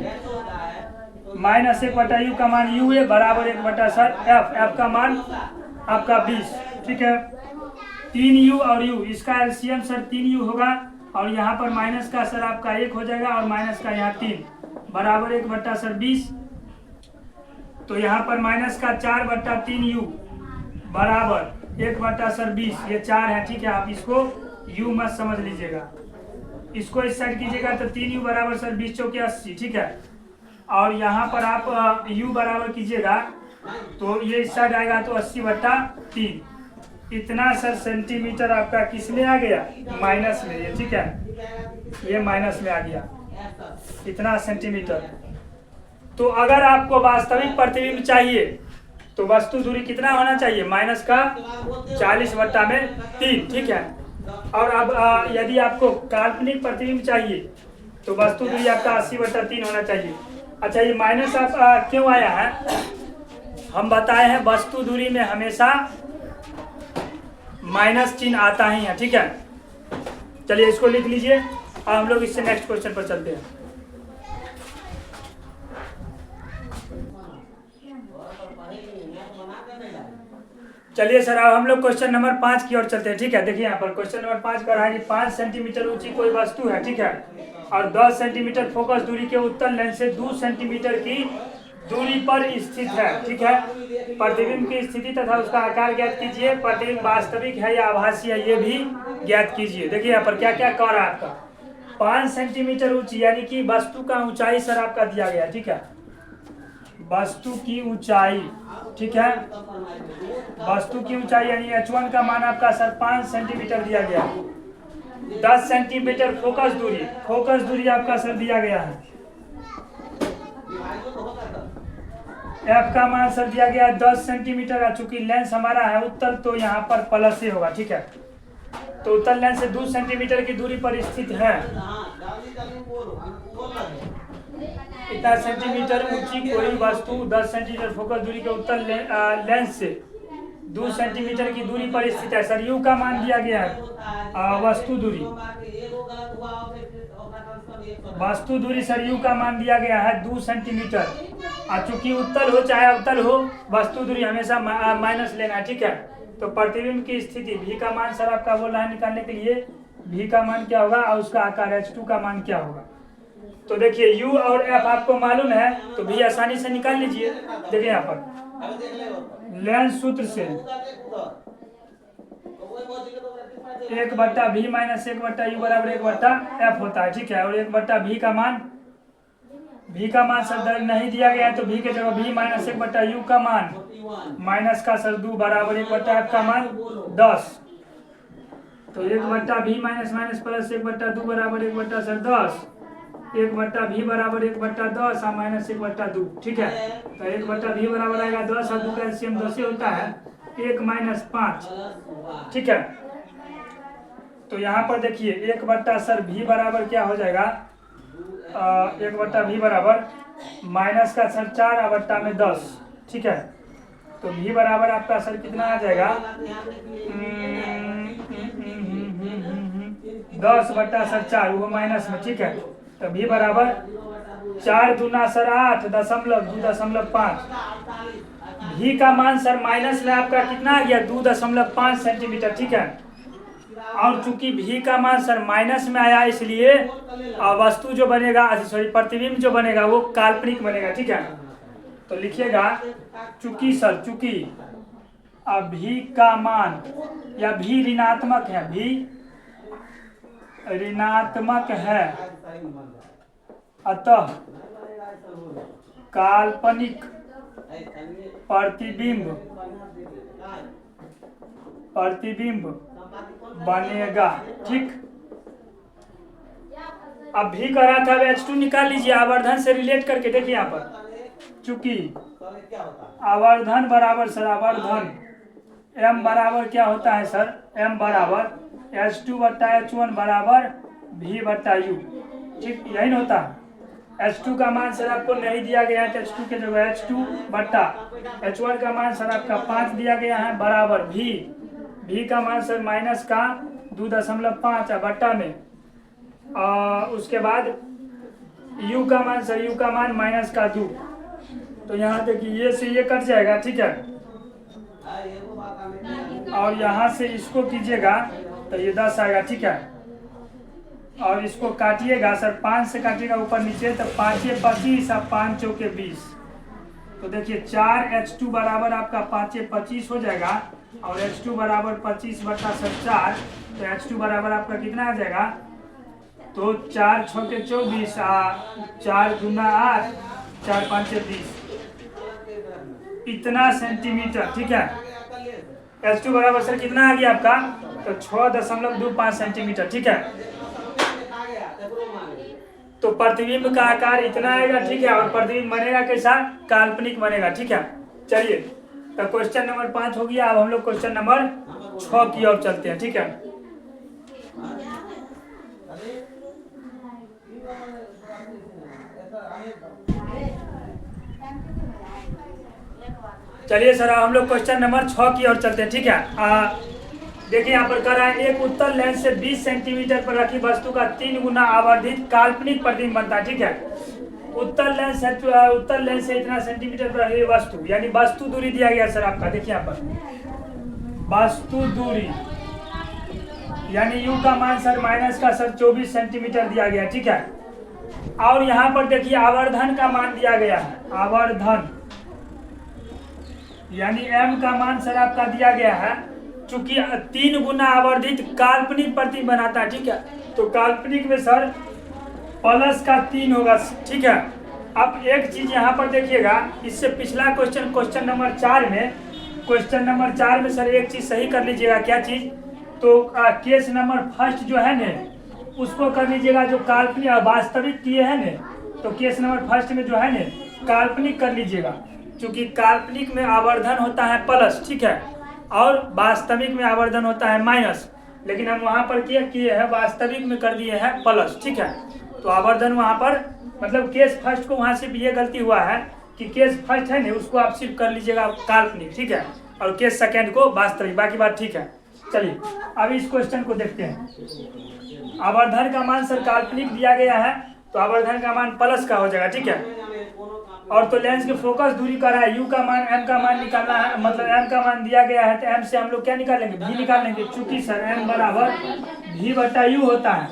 Speaker 1: माइनस 1/u का मान u है बराबर 1 सर f का मान आपका 20, ठीक है। 3u और u, इसका एलसीएम सर 3u होगा और यहाँ पर माइनस का सर आपका 1 हो जाएगा और माइनस का यहाँ 3 बराबर 1 सर 20। तो यहाँ पर माइनस का 4/3u बराबर 1 सर 20, ये 4 है, ठीक है। आप इसको u मत समझ लीजिएगा, इसको इस साइड कीजिएगा तो 3u बराबर सर 20 चौके 80, ठीक है। और यहाँ पर आप u बराबर कीजिएगा तो ये इस साइड आएगा तो 80/3, इतना सर सेंटीमीटर आपका किस में आ गया माइनस में, ये ठीक है, ये माइनस में आ गया इतना सेंटीमीटर। तो अगर आपको वास्तविक प्रतिबिंब चाहिए तो वस्तु दूरी कितना होना चाहिए माइनस का 40/3, ठीक है। और अब यदि आपको काल्पनिक प्रतिबिंब चाहिए तो वस्तु दूरी आपका 80/3 होना चाहिए। अच्छा, ये माइनस आप क्यों आया है, हम बताए हैं वस्तु दूरी में हमेशा माइनस चिन्ह आता ही है, ठीक है। चलिए इसको लिख लीजिए और हम लोग इससे नेक्स्ट क्वेश्चन पर चलते हैं। चलिए सर अब हम लोग क्वेश्चन नंबर 5 की ओर चलते हैं। ठीक है, देखिए यहाँ पर क्वेश्चन नंबर 5 कर रहा है कि 5 सेंटीमीटर ऊंची कोई वस्तु है, ठीक है, और 10 सेंटीमीटर फोकस दूरी के उत्तल लेंस से 2 सेंटीमीटर की दूरी पर स्थित है। ठीक है, प्रतिबिंब की स्थिति तथा उसका आकार ज्ञात कीजिए। प्रतिबिंब वास्तविक है या आभासी है ये भी ज्ञात कीजिए। देखिए यहाँ पर क्या क्या कह रहा है आपका, 5 सेंटीमीटर ऊंची यानी कि वस्तु का ऊंचाई सर आपका दिया गया। ठीक है, वस्तु की ऊंचाई, ठीक है, वस्तु की ऊंचाई यानी h1 का मान आपका सर 5 सेंटीमीटर दिया गया। 10 सेंटीमीटर फोकस दूरी आपका सर दिया गया है। f का मान सर दिया गया है 10 सेंटीमीटर। चूंकि लेंस हमारा है उत्तल तो यहाँ पर प्लस ही होगा। ठीक है, तो उत्तल लेंस से 2 सेंटीमीटर की दूरी पर स्थित है। इतना सेंटीमीटर ऊंची कोई वस्तु 10 सेंटीमीटर फोकस दूरी के उत्तल लेंस से 2 सेंटीमीटर की दूरी पर स्थित है। सर यू का मान दिया गया है वस्तु दूरी सर यू का मान दिया गया है 2 सेंटीमीटर। और चूंकि उत्तल हो चाहे अवतल हो वस्तु दूरी हमेशा माइनस लेना है। ठीक है, तो प्रतिबिंब की स्थिति भी का मान सर आपका बोल रहा है निकालने के लिए, भी का मान क्या होगा और उसका आकार h2 का मान क्या होगा। तो देखिए u और f आपको मालूम है तो भी आसानी से निकाल लीजिए। देखिए यहाँ पर लेंस सूत्र से 1/v माइनस 1/u बराबर 1/f होता है। ठीक है, और 1/v का मान सर नहीं दिया गया है तो v के जगह v माइनस 1/u का मान माइनस का सर 2 बराबर 1/f का मान 10। तो 1/v माइनस माइनस प्लस 1/2 बराबर 1/10 1/v बराबर 1/10 और माइनस 1/2। ठीक है, तो 1/v बराबर आएगा 10 और 2 का एलसीएम 10 ही होता है 1 माइनस 5। ठीक है, तो यहाँ पर देखिए 1 सर v बराबर क्या हो जाएगा, 1/v बराबर माइनस का सर 4 बट्टा में 10। ठीक है, तो v बराबर आपका सर कितना आ जाएगा 10/4 वो माइनस में। ठीक है, तो v बराबर 4 दूना सर 8.2.5। v का मान सर माइनस में आपका कितना आ गया 2.5 सेंटीमीटर। ठीक है, और चूंकि v का मान सर माइनस में आया इसलिए वस्तु जो बनेगा प्रतिबिंब जो बनेगा वो काल्पनिक बनेगा। ठीक है, तो लिखिएगा चूंकि v का मान या v ऋणात्मक है, अतः काल्पनिक प्रतिबिंब बनेगा। ठीक, अब भी कर रहा था h2 निकाल लीजिए आवर्धन से रिलेट करके। देखिए यहाँ पर चूंकि आवर्धन बराबर सर m बराबर क्या होता है सर, m बराबर h2/h1 बराबर v/u। ठीक, यही न होता है। h2 का मान सर आपको नहीं दिया गया है, h2 के जगह h2/h1 का मान सर आपका 5 दिया गया है बराबर v का मान सर माइनस का 2.5 बट्टा में उसके बाद u का मान सर u का मान माइनस का 2। तो यहाँ देखिए ये से ये कट जाएगा। ठीक है, और यहाँ से इसको कीजिएगा तो ये 10 आएगा। ठीक है, और इसको काटिएगा सर 5 से काटिएगा ऊपर नीचे तो 5 × 25 और 5 × 4 = 20। तो देखिए 4h2 बराबर आपका 5 × 25 हो जाएगा और h2 बराबर 25/4। तो h2 बराबर आपका कितना आ जाएगा, तो 4 × 6 = 24 4 दूना 8 4 × 5 = 20 इतना सेंटीमीटर। ठीक है, h2 बराबर सर कितना आ गया आपका, तो 6.25 सेंटीमीटर। ठीक है, तो प्रतिबिंब का आकार इतना आएगा। ठीक है, और प्रतिबिंब बनेगा कैसा, काल्पनिक बनेगा। ठीक है, चलिए तो क्वेश्चन नंबर 5 हो गया। अब हम लोग क्वेश्चन नंबर 6 की ओर चलते हैं। ठीक है, चलिए सर हम लोग क्वेश्चन नंबर 6 की ओर चलते हैं। ठीक है, देखिए यहाँ पर कर रहा है, एक उत्तल लेंस से 20 सेंटीमीटर पर रखी वस्तु का 3 गुना आवर्धित काल्पनिक प्रतिबिंब बनता है। ठीक है, उत्तल लेंस से इतना सेंटीमीटर पर रखी वस्तु, यानी वस्तु दूरी दिया गया सर आपका। देखिए यहाँ पर वस्तु दूरी यानी यू का मान सर माइनस का सर 24 सेंटीमीटर दिया गया। ठीक है, और यहाँ पर देखिए आवर्धन का मान दिया गया है, आवर्धन यानी m का मान सर आपका दिया गया है, चूंकि 3 गुना आवर्धित काल्पनिक प्रतिबिंब बनाता है। ठीक है, तो काल्पनिक में सर प्लस का 3 होगा। ठीक है, अब एक चीज यहाँ पर देखिएगा, इससे पिछला क्वेश्चन नंबर 4 में सर एक चीज सही कर लीजिएगा। क्या चीज? तो केस नंबर फर्स्ट जो है ना उसको कर लीजिएगा, जो काल्पनिक वास्तविक किए हैं ना, तो केस नंबर फर्स्ट में जो है ना काल्पनिक कर लीजिएगा, क्योंकि काल्पनिक में आवर्धन होता है प्लस। ठीक है, और वास्तविक में आवर्धन होता है माइनस, लेकिन हम वहां पर क्या किए हैं, वास्तविक में कर दिए हैं प्लस। ठीक है, तो आवर्धन वहां पर मतलब केस फर्स्ट को वहां सिर्फ ये गलती हुआ है कि केस फर्स्ट है ना उसको आप सिर्फ कर लीजिएगा काल्पनिक। ठीक है, और केस सेकेंड को वास्तविक, बाकी बात ठीक है। चलिए अब इस क्वेश्चन को देखते हैं। आवर्धन का मान सर काल्पनिक दिया गया है, तो आवर्धन का मान प्लस का हो जाएगा। ठीक है, और तो लेंस की फोकस दूरी कर रहा है, यू का मान एम का मान निकालना है, मतलब एम का मान दिया गया है, तो एम से हम लोग क्या निकालेंगे, भी निकालेंगे, चूंकि सर एम बराबर भी बटा यू होता है,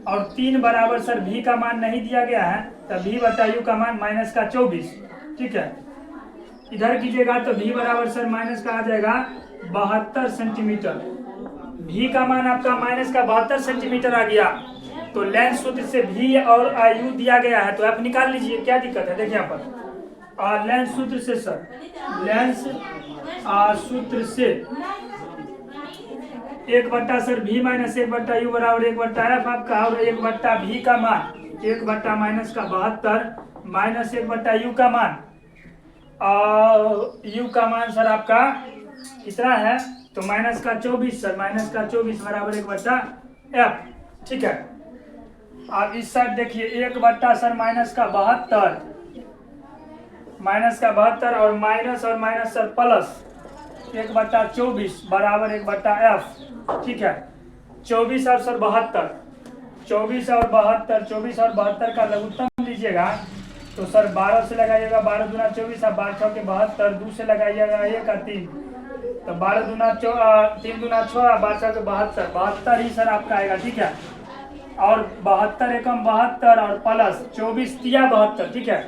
Speaker 1: और 3 बराबर सर भी का मान नहीं दिया गया है, तो भी बटा यू का मान माइनस का 24। ठीक है, इधर कीजिएगा तो भी बराबर सर माइनस का आ जाएगा 72 सेंटीमीटर, भी का मान आपका माइनस का 72 सेंटीमीटर आ गया। तो लेंस सूत्र से भी और यू दिया गया है, तो आप निकाल लीजिए, क्या दिक्कत है। देखिए यहाँ पर लेंस सूत्र से सर, लेंस सूत्र से 1 बट्टा सर भी माइनस 1 बट्टा यू बराबर 1 बट्टा एफ आपका, और 1 बट्टा भी का मान 1 बट्टा माइनस का 72 माइनस 1 बट्टा यू का मान, और यू का मान सर आपका कितना है, तो माइनस का 24 सर, माइनस का 24 बराबर 1 बट्टा एफ। ठीक है, अब इस साइड देखिए 1 बट्टा सर माइनस का 72, माइनस का 72 और माइनस सर प्लस 1 बट्टा 24 बराबर 1 बट्टा एफ। ठीक है, 24 और सर 72, 24 और 72 का लघुत्तम लीजिएगा, तो सर 12 से लगाइएगा, 12 दूना 24 और 12 छः के 72, 2 से लगाइएगा 1 और 3, तो 12 दूना 3 दूना 6 और 12 छः के 72 ही सर आपका आएगा। ठीक है, और 72 एकम 72 और प्लस 24 तिया 72। ठीक है,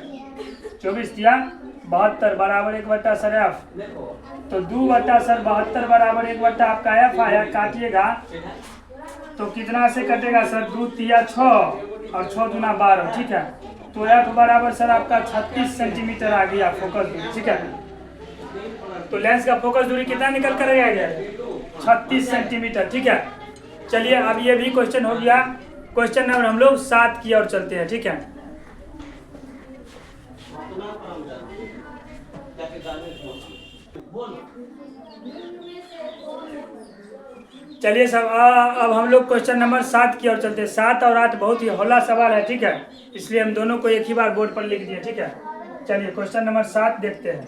Speaker 1: 24 तिया 72 बराबर 1 बट्टा सर एफ, तो 2 बट्टा सर 72 बराबर 1 बट्टा आपका एफ आया। काटिएगा तो कितना से कटेगा सर, 2 तिया 6 और 6 दूना 12। ठीक है, तो एफ बराबर सर आपका 36 सेंटीमीटर आ गया फोकस दूरी। ठीक है, तो लेंस का फोकस दूरी कितना निकल कर आ गया, 36 सेंटीमीटर। ठीक है, चलिए अब ये भी क्वेश्चन हो गया। क्वेश्चन नंबर हम लोग 7 की ओर चलते हैं। ठीक है, चलिए सब अब हम लोग क्वेश्चन नंबर 7 की ओर चलते हैं। 7 और 8 बहुत ही हौला सवाल है। ठीक है, इसलिए हम दोनों को एक ही बार बोर्ड पर लिख दिए। ठीक है, चलिए क्वेश्चन नंबर 7 देखते हैं।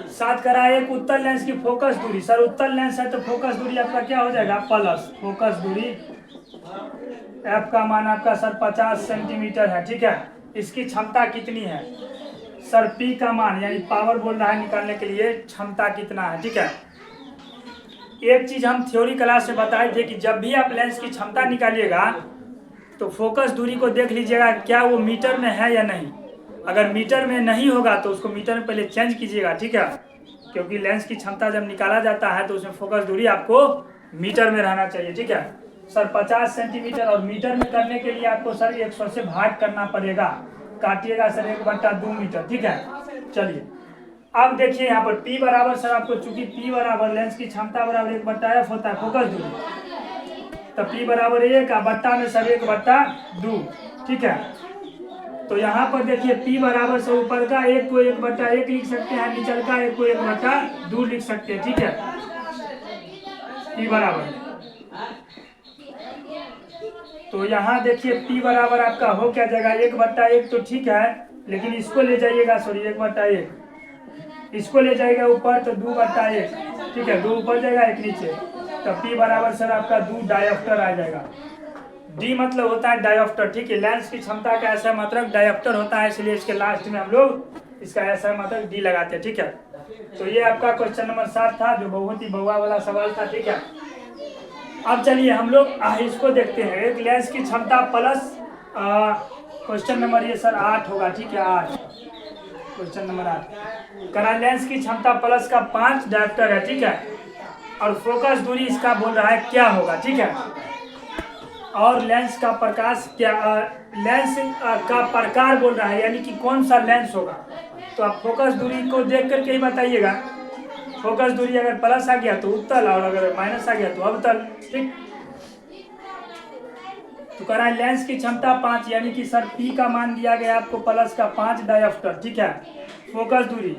Speaker 1: सात करा एक उत्तल लेंस की फोकस दूरी, सर उत्तल लेंस है तो फोकस दूरी आपका क्या हो जाएगा, प्लस फोकस दूरी एफ का मान आपका सर 50 सेंटीमीटर है। ठीक है, इसकी क्षमता कितनी है सर, पी का मान यानी पावर बोल रहा है निकालने के लिए, क्षमता कितना है। ठीक है, एक चीज हम थ्योरी क्लास से बताए थे कि जब भी आप लेंस की क्षमता निकालिएगा तो फोकस दूरी को देख लीजिएगा क्या वो मीटर में है या नहीं। अगर मीटर में नहीं होगा तो उसको मीटर में पहले चेंज कीजिएगा। ठीक है, क्योंकि लेंस की क्षमता जब निकाला जाता है तो उसमें फोकस दूरी आपको मीटर में रहना चाहिए। ठीक है सर, 50 सेंटीमीटर, और मीटर में करने के लिए आपको सर 100 से भाग करना पड़ेगा। काटिएगा सर 1/2 मीटर। ठीक है, चलिए अब देखिए यहाँ पर P बराबर सर आपको, चूंकि P बराबर लेंस की क्षमता बराबर 1/f होता है फोकस दूरी, तो P बराबर 1 बट्टा में सर 1/2। ठीक है, तो यहाँ पर देखिए P बराबर से ऊपर का 1 को 1/1 लिख सकते हैं, नीचे का 1 को 1/2 लिख सकते हैं। ठीक है, P बराबर, तो यहाँ देखिए P बराबर आपका हो क्या जाएगा 1/1, तो ठीक है लेकिन इसको ले जाइएगा, सॉरी 1/1, इसको ले जाएगा ऊपर तो 2/1, ठीक है, 2 ऊपर जाएगा 1 नीचे, तो P बराबर सर आपका 2 डायोप्टर आ जाएगा। D मतलब होता है डायोप्टर, ठीक है, लेंस की क्षमता का ऐसा मतलब डायोप्टर होता है, इसलिए इसके लास्ट में हम लोग इसका ऐसा मतलब D लगाते हैं, ठीक है। तो ये आपका क्वेश्चन नंबर 7 था, जो बहुत ही बहुआ वाला सवाल था, ठीक है। अब चलिए हम लोग इसको देखते हैं, एक लेंस की क्षमता प्लस क्वेश्चन नंबर ये सर 8 होगा, ठीक है, 8, क्वेश्चन नंबर 8 करा, लेंस की क्षमता प्लस का 5 डायोप्टर है, ठीक है, और फोकस दूरी इसका बोल रहा है क्या होगा, ठीक है, और लेंस का प्रकाश क्या, लेंस का प्रकार बोल रहा है, यानी कि कौन सा लेंस होगा। तो आप फोकस दूरी को देख करके ही बताइएगा, फोकस दूरी अगर प्लस आ गया तो उत्तल, और अगर माइनस आ गया तो अवतल, ठीक। तो कह रहा है लेंस की क्षमता 5, यानी कि सर P का मान दिया गया आपको प्लस का 5 डायोप्टर, ठीक है। फोकस दूरी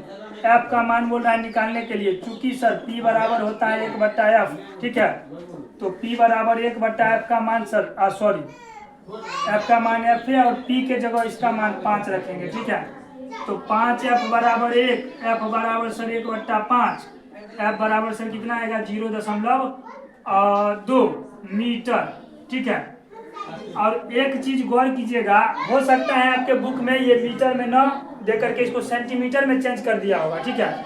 Speaker 1: F का मान बोल रहा है निकालने के लिए, चूंकि सर P बराबर होता है 1/F, ठीक है, तो P बराबर 1/F का मान सर सॉरी F का मान F है, और P के जगह इसका मान 5 रखेंगे, ठीक है। तो 5F बराबर 1, F बराबर सर 1/5, F बराबर सर कितना आएगा 0.2 मीटर, ठीक है। और एक चीज गौर कीजिएगा, हो सकता है आपके बुक में ये मीटर में न दे करके इसको सेंटीमीटर में चेंज कर दिया होगा, ठीक है।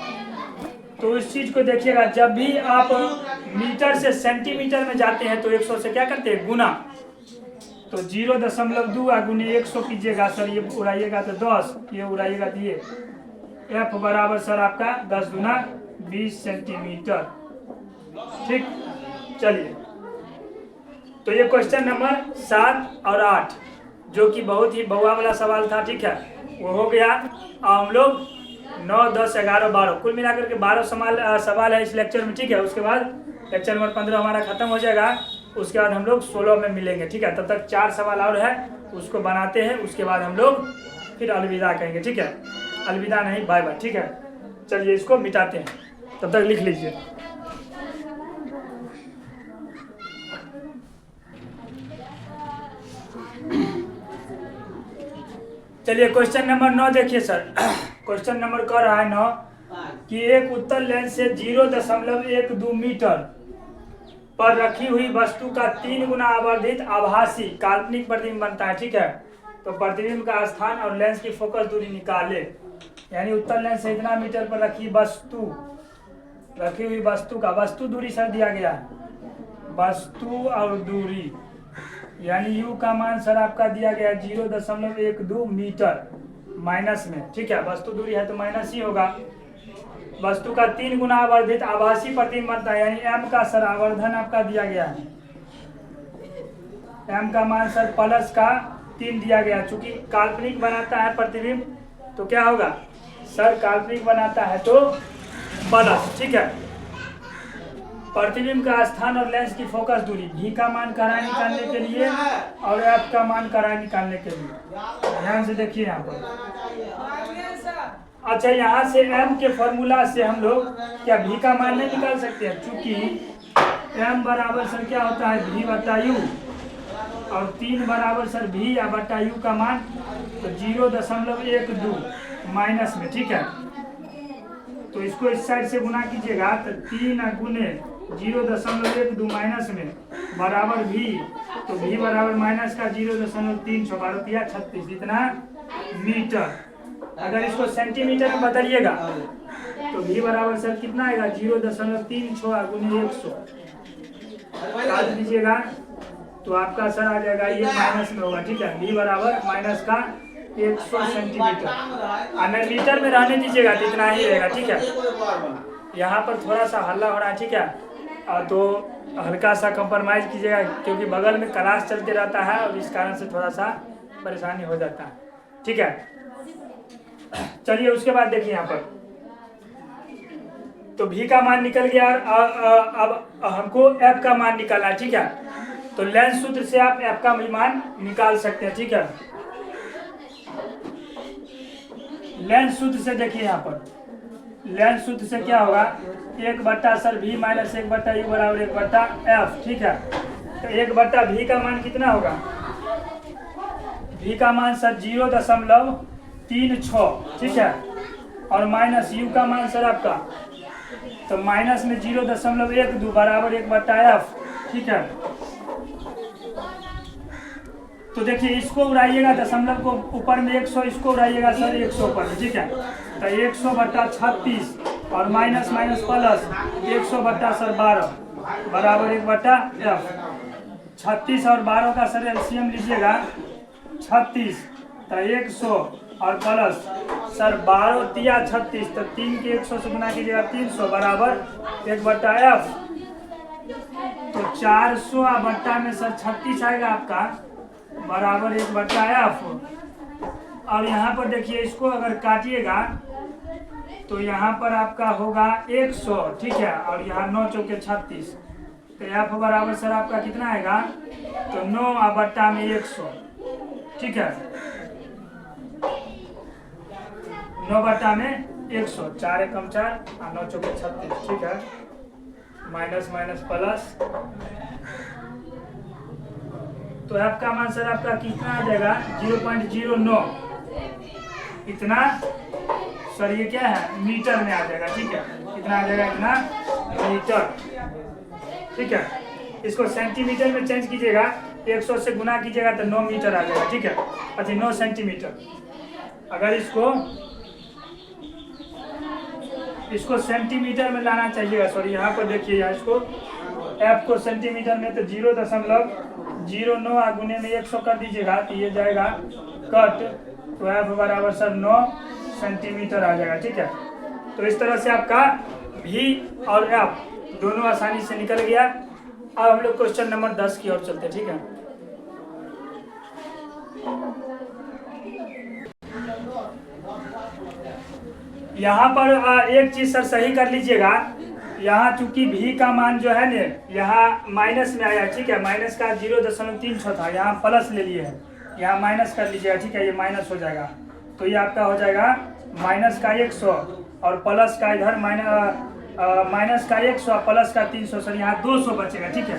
Speaker 1: तो इस चीज को देखिएगा, जब भी आप मीटर से सेंटीमीटर में जाते हैं तो 100 से क्या करते हैं गुना, तो 0.2 गुने 100 कीजिएगा सर, ये उड़ाइएगा तो 10, ये उड़ाइएगा तो ये F बराबर सर आपका 10 गुना 20 सेंटीमीटर, ठीक। चलिए, तो ये क्वेश्चन नंबर 7 और 8 जो कि बहुत ही बहुआ वाला सवाल था, ठीक है, वो हो गया। हम लोग 9, 10, 11, 12 कुल मिलाकर के 12 सवाल है इस लेक्चर में, ठीक है। उसके बाद लेक्चर नंबर 15 हमारा खत्म हो जाएगा, उसके बाद हम लोग 16 में मिलेंगे, ठीक है। तब तक 4 सवाल और है, उसको बनाते हैं, उसके बाद हम लोग फिर अलविदा कहेंगे, ठीक है। अलविदा नहीं, बाय बाय, ठीक है। चलिए इसको मिटाते हैं, तब तक लिख लीजिए। चलिए क्वेश्चन नंबर 9 देखिए सर, क्वेश्चन नंबर कह रहा है 9 कि एक उत्तल लेंस से 0.12 मीटर पर रखी हुई वस्तु का 3 गुना आवर्धित आभासी काल्पनिक प्रतिबिंब बनता है, ठीक है। तो प्रतिबिंब का स्थान और लेंस की फोकस दूरी निकाले, यानी उत्तल लेंस से इतना मीटर पर रखी हुई वस्तु का, वस्तु दूरी सर दिया गया है, वस्तु और दूरी, यानी U का मान सर आपका दिया गया 0.12 मीटर माइनस में, ठीक है, वस्तु दूरी है तो माइनस ही होगा। वस्तु का 3 गुना आवर्धित आभासी प्रतिबिंब बनता है, यानी M का सर आवर्धन आपका दिया गया है, M का मान सर प्लस का 3 दिया गया, चूंकि काल्पनिक बनाता है प्रतिबिंब तो क्या होगा सर, काल्पनिक बनाता है तो प्लस, ठीक है। प्रतिबिंब का स्थान और लेंस की फोकस दूरी, V का मान करा निकालने के लिए और F का मान करा निकालने के लिए, ध्यान से देखिए यहाँ पर। अच्छा, यहाँ से M के फॉर्मूला से हम लोग क्या V का मान नहीं निकाल सकते हैं, चूंकि M बराबर सर क्या होता है V/U, और 3 बराबर सर V या बटा U का मान तो 0.12 माइनस में, ठीक है। तो इसको इस साइड से गुना कीजिएगा तो 3 गुने 0.12 माइनस में बराबर V, तो V बराबर माइनस का 0.336 इतना मीटर। अगर इसको सेंटीमीटर में बदलिएगा तो V बराबर सर कितना आएगा 0.36 गुने 100 काट दीजिएगा तो आपका सर आ जाएगा, ये माइनस में होगा, ठीक है। V बराबर माइनस का 100 सेंटीमीटर, अगर मीटर में रहने दीजिएगा तो इतना ही रहेगा, ठीक है। यहाँ पर थोड़ा सा हल्ला हो रहा है, ठीक है, तो हल्का सा कंप्रोमाइज कीजिएगा, क्योंकि बगल में क्लास चलते रहता है और इस कारण से थोड़ा सा परेशानी हो जाता है, ठीक है। चलिए उसके बाद देखिए यहाँ पर, तो V का मान निकल गया, अब हमको F का मान निकालना है, ठीक है। तो लेंस सूत्र से आप F का मान निकाल सकते हैं, ठीक है। लेंस सूत्र से देखिए यहाँ पर, लेंस सूत्र से क्या होगा 1/V माइनस 1/U बराबर 1/F, ठीक है। तो 1/V का मान कितना होगा, V का मान सर 0.12 3 6, ठीक है, और माइनस यू का मान सर आपका, तो माइनस में 0.12 बराबर 1/f, ठीक है। तो देखिए इसको उड़ाइएगा दशमलव को ऊपर में 100, इसको उड़ाइएगा सर 100 पर, ठीक है। तो 100/36 और माइनस माइनस प्लस 100 सर 12 बराबर 1/f। 36 और 12 का सर एलसीएम लीजिएगा 36, तो 100 और प्लस सर 12 तिया 36, तो 3 के 100 से गुना कीजिएगा 300 बराबर 1/f। तो 400 बट्टा में सर 36 आएगा आपका बराबर 1/f। और यहाँ पर देखिए इसको अगर काटिएगा तो यहाँ पर आपका होगा 100, ठीक है, और यहाँ 9 चौके 36, तो f बराबर सर आपका कितना आएगा, तो 9 बट्टा में 100, ठीक है, 9 बट्टा में 100, 4 एकम 4 और 9 चौके 36, ठीक है, माइनस माइनस प्लस, तो f का मान सर आपका कितना आ जाएगा 0.09, इतना सर ये क्या है मीटर में आ जाएगा, ठीक है, कितना आ जाएगा, इतना मीटर, ठीक है। इसको सेंटीमीटर में चेंज कीजिएगा, 100 से गुना कीजिएगा तो 9 मीटर आ जाएगा, ठीक है, अच्छा 9 सेंटीमीटर। अगर इसको सेंटीमीटर में लाना चाहिएगा, सॉरी यहाँ पर देखिए, इसको f को सेंटीमीटर में तो 0.09 गुने में 100 कर दीजिएगा तो ये जाएगा कट, तो f बराबर सर 9 सेंटीमीटर आ जाएगा, ठीक है। तो इस तरह से आपका v और f दोनों आसानी से निकल गया। अब हम लोग क्वेश्चन नंबर 10 की ओर चलते हैं, ठीक है। यहाँ पर एक चीज सर सही कर लीजिएगा, यहाँ चूंकि v का मान जो है ने यहाँ माइनस में आया, ठीक है, माइनस का 0.36 था, यहाँ प्लस ले लिए है, यहाँ माइनस कर लीजिएगा, ठीक है, ये माइनस हो जाएगा, तो ये आपका हो जाएगा माइनस का 100 और प्लस का इधर माइनस का 100 प्लस का 300, सर यहाँ 200 बचेगा, ठीक है,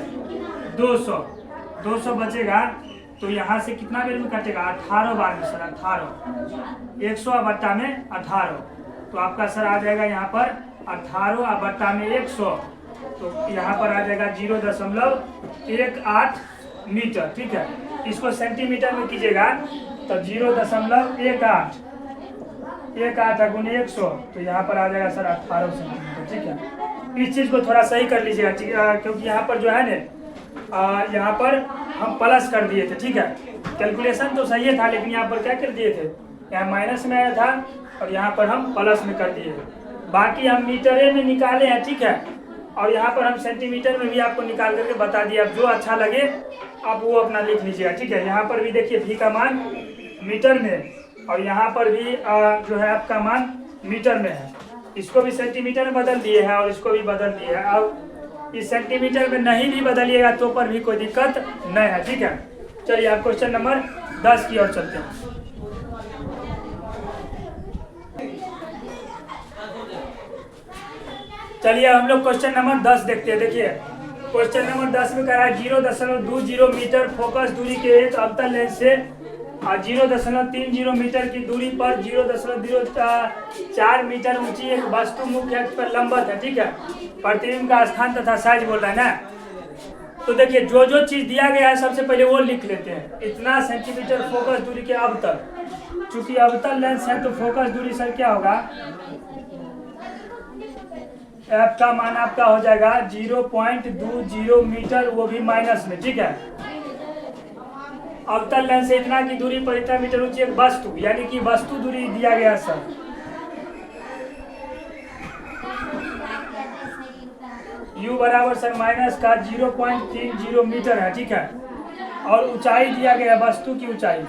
Speaker 1: 200 बचेगा, तो यहाँ से कितना बेर में कटेगा 18 बार में सर, 18 100 बट्टा में 18, तो आपका सर आ जाएगा यहाँ पर 18 बट्टा में 100, तो यहाँ पर आ जाएगा 0.18 मीटर, ठीक है। इसको सेंटीमीटर में कीजिएगा तो 0.18 गुने 100, तो यहाँ पर आ जाएगा सर 18 सेंटीमीटर, ठीक है। इस चीज़ को थोड़ा सही कर लीजिएगा, क्योंकि यहाँ पर जो है ना यहाँ पर हम प्लस कर दिए थे, ठीक है, कैलकुलेशन तो सही था, लेकिन यहाँ पर क्या कर दिए थे, यहाँ माइनस में आया था और यहाँ पर हम प्लस में कर दिए, बाकी हम मीटरे में निकाले हैं, ठीक है, और यहाँ पर हम सेंटीमीटर में भी आपको निकाल करके बता दिया। अब जो अच्छा लगे आप वो अपना लिख लीजिएगा, ठीक है। यहाँ पर भी देखिए v का मान मीटर में, और यहाँ पर भी जो है आपका मान मीटर में है, इसको भी सेंटीमीटर में बदल दिए हैं और इसको भी बदल दिए हैं। अब इस सेंटीमीटर में नहीं भी बदलिएगा तो पर भी कोई दिक्कत नहीं है, ठीक है। चलिए आप क्वेश्चन नंबर 10 की ओर चलते हैं। चलिए हम लोग क्वेश्चन नंबर 10 देखते हैं। देखिए क्वेश्चन नंबर 10 में कह रहा है 0.20 मीटर फोकस दूरी के एक अवतल लेंस से 0.30 मीटर की दूरी पर 0.04 मीटर ऊंची एक वस्तु मुख्य अक्ष पर लंबवत है, ठीक है। प्रतिबिंब का स्थान तथा साइज बोल रहा है ना। तो देखिए जो जो चीज दिया गया है सबसे पहले वो लिख लेते हैं। इतना सेंटीमीटर फोकस दूरी के अवतल, चूंकि अवतल लेंस है तो फोकस दूरी सर क्या होगा, एफ का मान आपका हो जाएगा 0.20 मीटर, वो भी माइनस में, ठीक है। अवतल लेंस से इतना की दूरी पर इतना मीटर ऊंची एक वस्तु, यानी कि वस्तु दूरी दिया गया सर। u बराबर सर माइनस का 0.30 मीटर है, ठीक है। और ऊंचाई दिया गया वस्तु की ऊंचाई,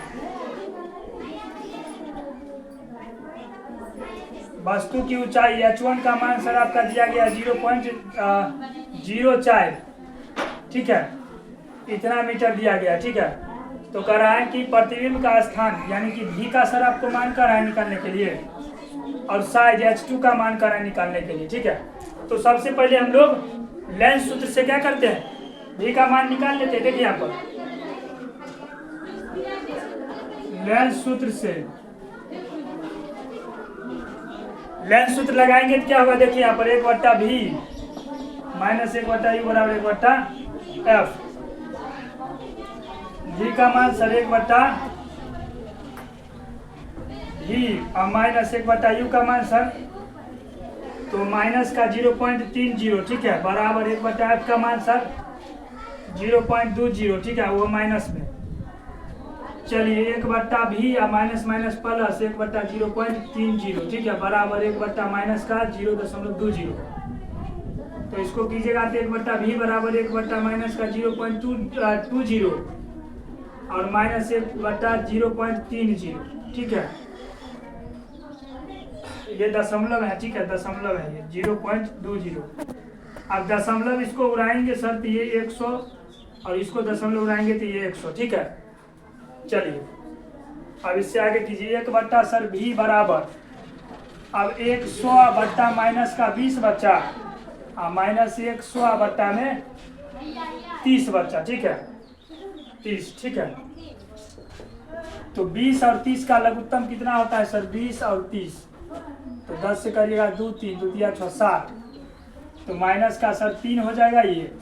Speaker 1: वस्तु की ऊंचाई h1 का मान सर आपका दिया गया 0.04, ठीक है, इतना मीटर दिया गया, ठीक है। तो कह रहा है कि प्रतिबिंब का स्थान यानी कि v का सर आपको मान कर रहा है निकालने के लिए, और साइज h2 का मान कर रहा है निकालने के लिए, ठीक है। तो सबसे पहले हम लोग लेंस सूत्र से क्या करते हैं, v का मान निकाल लेते हैं। देखिए यहाँ पर लेंस सूत्र से लेंस सूत्र लगाएंगे तो क्या होगा, देखिए यहाँ पर 1/v माइनस 1/u बराबर 1/f। v का मान सर 1/v और माइनस 1/u का मान सर तो माइनस का 0.30, ठीक है, बराबर 1/f का मान सर 0.20, ठीक है, वो माइनस में। चलिए 1/v या माइनस माइनस प्लस 1/0.30, ठीक है, बराबर 1/ माइनस का 0.20। तो इसको कीजिएगा तो 1/v बराबर 1/ माइनस का 0.20 और माइनस 1/0.30, ठीक है, ये दशमलव है, ठीक है, दशमलव है ये 0.20। अब दशमलव इसको उड़ाएंगे सर तो ये 100 और इसको दशमलव उड़ाएंगे तो ये 100, ठीक है। चलिए अब इससे आगे कीजिए 1/ सर v बराबर, अब 100 माइनस का 20 बच्चा माइनस 100 में 30 बच्चा, ठीक है, 30, ठीक है। तो 20 और 30 का लघुत्तम कितना होता है सर, 20 और 30, तो 10 से करिएगा 2 3 2 तिया 6 60, तो माइनस का सर 3 हो जाएगा, ये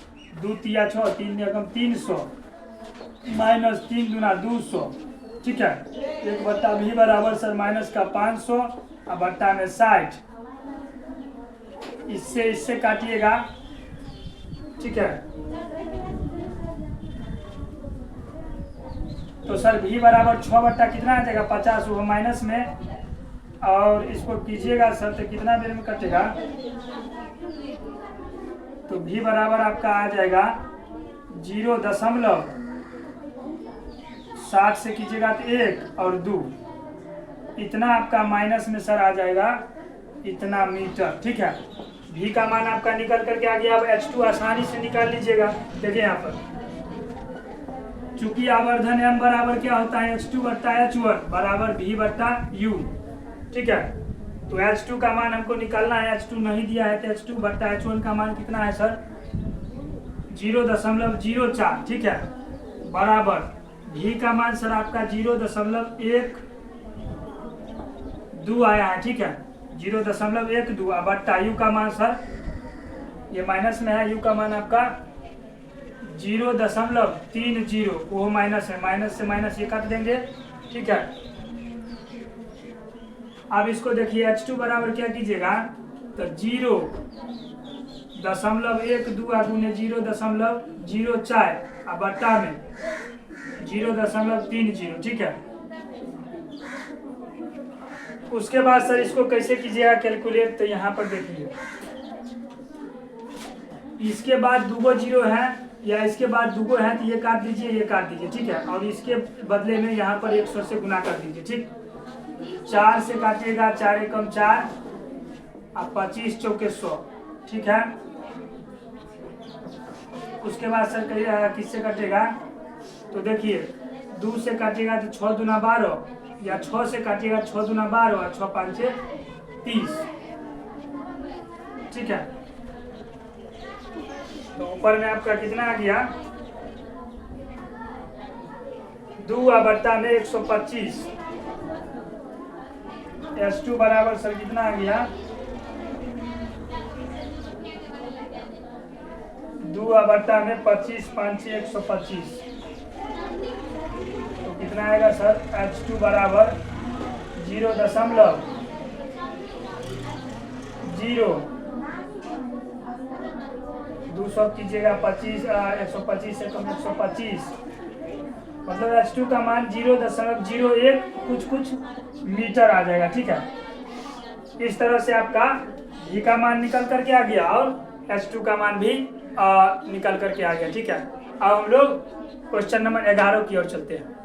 Speaker 1: 2 तिया 6 3 एकम 300 माइनस 3 दूना 200, ठीक है। 1/v बराबर सर माइनस का 500 और बट्टा में 60, इससे काटिएगा, ठीक है। तो सर v बराबर 6 कितना आ जाएगा 50, वो माइनस में, और इसको कीजिएगा सर तो कितना देर में कटेगा, तो v बराबर आपका आ जाएगा 0.60 से कीजिएगा तो 1 और 2, इतना आपका माइनस में सर आ जाएगा इतना मीटर, ठीक है। v का मान आपका निकल करके आ गया। अब h2 आसानी से निकाल लीजिएगा, देखिए यहाँ पर चूंकि आवर्धन m बराबर क्या होता है h2/h1 बराबर v/u, ठीक है। तो h2 का मान हमको निकालना है, h2 नहीं दिया है तो h2/h1 का मान कितना है सर 0.04, ठीक है, बराबर v का मान सर आपका 0.12 आया है, ठीक है, 0.12 बट्टा u का मान सर ये माइनस में है, u का मान आपका 0.30, वो माइनस है, माइनस से माइनस ये काट देंगे, ठीक है। अब इसको देखिए h2 बराबर क्या कीजिएगा तो 0.12 गुने 0.04 बट्टा में 0.30, ठीक है। उसके बाद सर इसको कैसे कीजिएगा कैलकुलेट, तो यहाँ पर देखिए इसके बाद दुगो जीरो है या इसके बाद दुगो है तो ये काट दीजिए, ये काट दीजिए, ठीक है, और इसके बदले में यहाँ पर 100 से गुना कर दीजिए, ठीक। 4 से काटिएगा 4 एकम 4 और 25 चौके 100, ठीक है। उसके बाद सर किससे कटेगा तो देखिए 2 से काटिएगा तो 6 दूना 12 या 6 से काटिएगा 6 दूना 12 और 6 5 30, ठीक है। तो ऊपर में आपका कितना आ गया 2/में 125, h2 बराबर सर कितना आ गया 2/में 25 5 125, तो कितना आएगा सर h2 बराबर 0.0 200 कीजिएगा 25 125 से कम 125, मतलब h2 का मान 0.01 कुछ मीटर आ जाएगा, ठीक है। इस तरह से आपका v का मान निकल करके आ गया और h2 का मान भी निकल करके आ गया, ठीक है। अब हम लोग क्वेश्चन नंबर 11 की ओर चलते हैं।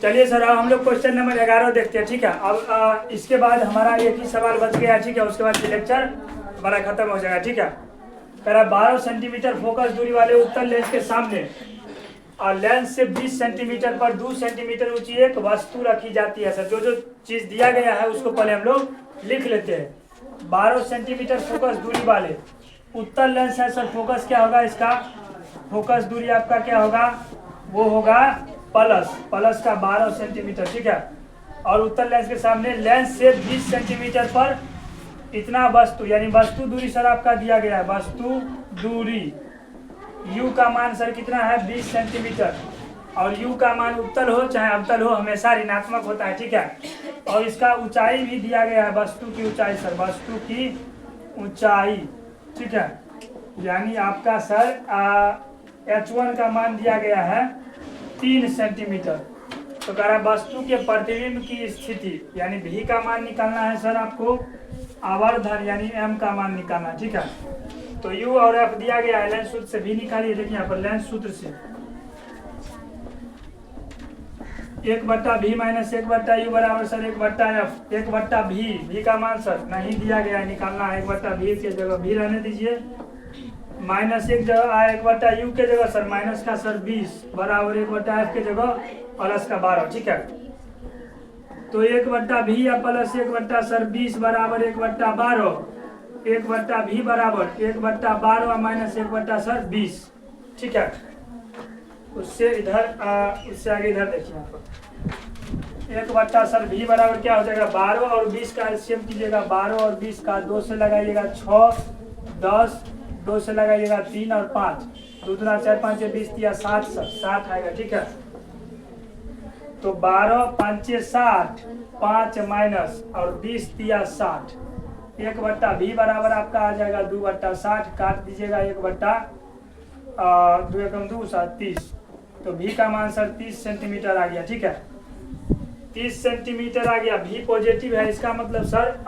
Speaker 1: चलिए सर अब हम लोग क्वेश्चन नंबर 11 देखते हैं, ठीक है। अब इसके बाद हमारा एक ही सवाल बच गया, ठीक है, उसके बाद लेक्चर हमारा खत्म हो जाएगा, ठीक है। कह रहा 12 सेंटीमीटर फोकस दूरी वाले उत्तल लेंस के सामने और लेंस से 20 सेंटीमीटर पर 2 सेंटीमीटर ऊंची एक वस्तु रखी जाती है। सर जो जो चीज दिया गया है उसको पहले हम लोग लिख लेते हैं। 12 सेंटीमीटर फोकस दूरी वाले उत्तल लेंस है सर, फोकस क्या होगा इसका, फोकस दूरी आपका क्या होगा, वो होगा प्लस का 12 सेंटीमीटर, ठीक है। और उत्तर लेंस के सामने लेंस से 20 सेंटीमीटर पर इतना वस्तु, यानी वस्तु दूरी सर आपका दिया गया है, वस्तु दूरी u का मान सर कितना है 20 सेंटीमीटर, और u का मान उत्तल हो चाहे अवतल हो हमेशा ऋणात्मक होता है, ठीक है। और इसका ऊंचाई भी दिया गया है, वस्तु की ऊंचाई सर, वस्तु की ऊंचाई, ठीक है। यानी आपका सर h1 का मान दिया गया है 3 सेंटीमीटर। तो कह रहा है वस्तु के प्रतिबिंब की स्थिति, यानी v का मान निकालना है सर आपको, आवर्धन यानी m का मान निकालना है, ठीक है। तो u और f दिया गया है, लेंस सूत्र से v निकालिए। देखिए यहाँ पर लेंस सूत्र से 1/v माइनस 1/u बराबर सर 1/f, 1/v का मान सर नहीं दिया गया है, निकालना है। 1/v के जगह v रहने दीजिए, माइनस 1 जगह आया 1/u के जगह सर माइनस का सर 20 बराबर 1/f के जगह प्लस का 12, ठीक है। तो 1/v या प्लस 1 सर 20 बराबर 1/12, 1/v बराबर 1/12 माइनस 1 सर 20, ठीक है। उससे इधर उससे आगे इधर देखिए यहाँ पर 1 सर v बराबर क्या हो जाएगा 12 और 20 का एलसीएम कीजिएगा, 12 और 20 का 2 से लगाइएगा 6, 10, 2 से लगाइएगा 3 और 5, 2 दूना 4 5 20 दिया 7 सर 7 आएगा, ठीक है। तो 12 5 60, 5 माइनस और 20 दिया 60, 1/v बराबर आपका आ जाएगा 2/60, काट दीजिएगा 2 एकम 2 30। तो v का मान सर 30 सेंटीमीटर आ गया, ठीक है। 30 सेंटीमीटर आ गया, v पॉजिटिव है, इसका मतलब सर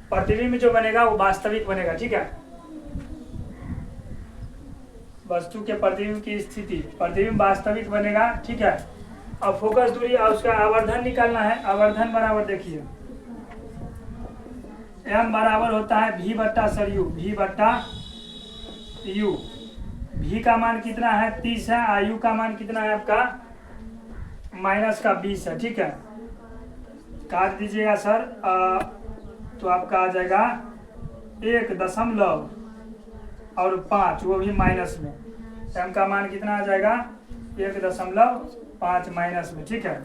Speaker 1: प्रतिबिंब जो बनेगा वो वास्तविक बनेगा, ठीक है। वस्तु के प्रतिबिंब की स्थिति, प्रतिबिंब वास्तविक बनेगा, ठीक है। अब फोकस दूरी और उसका आवर्धन निकालना है। आवर्धन बराबर देखिए m बराबर होता है v sir u, v/u, v का मान कितना है 30 है, आयु का मान कितना है आपका माइनस का 20 है, ठीक है। काट दीजिएगा सर तो आपका आ जाएगा 1.5 वो भी माइनस में, m का मान कितना आ जाएगा 1.5 माइनस में, ठीक है।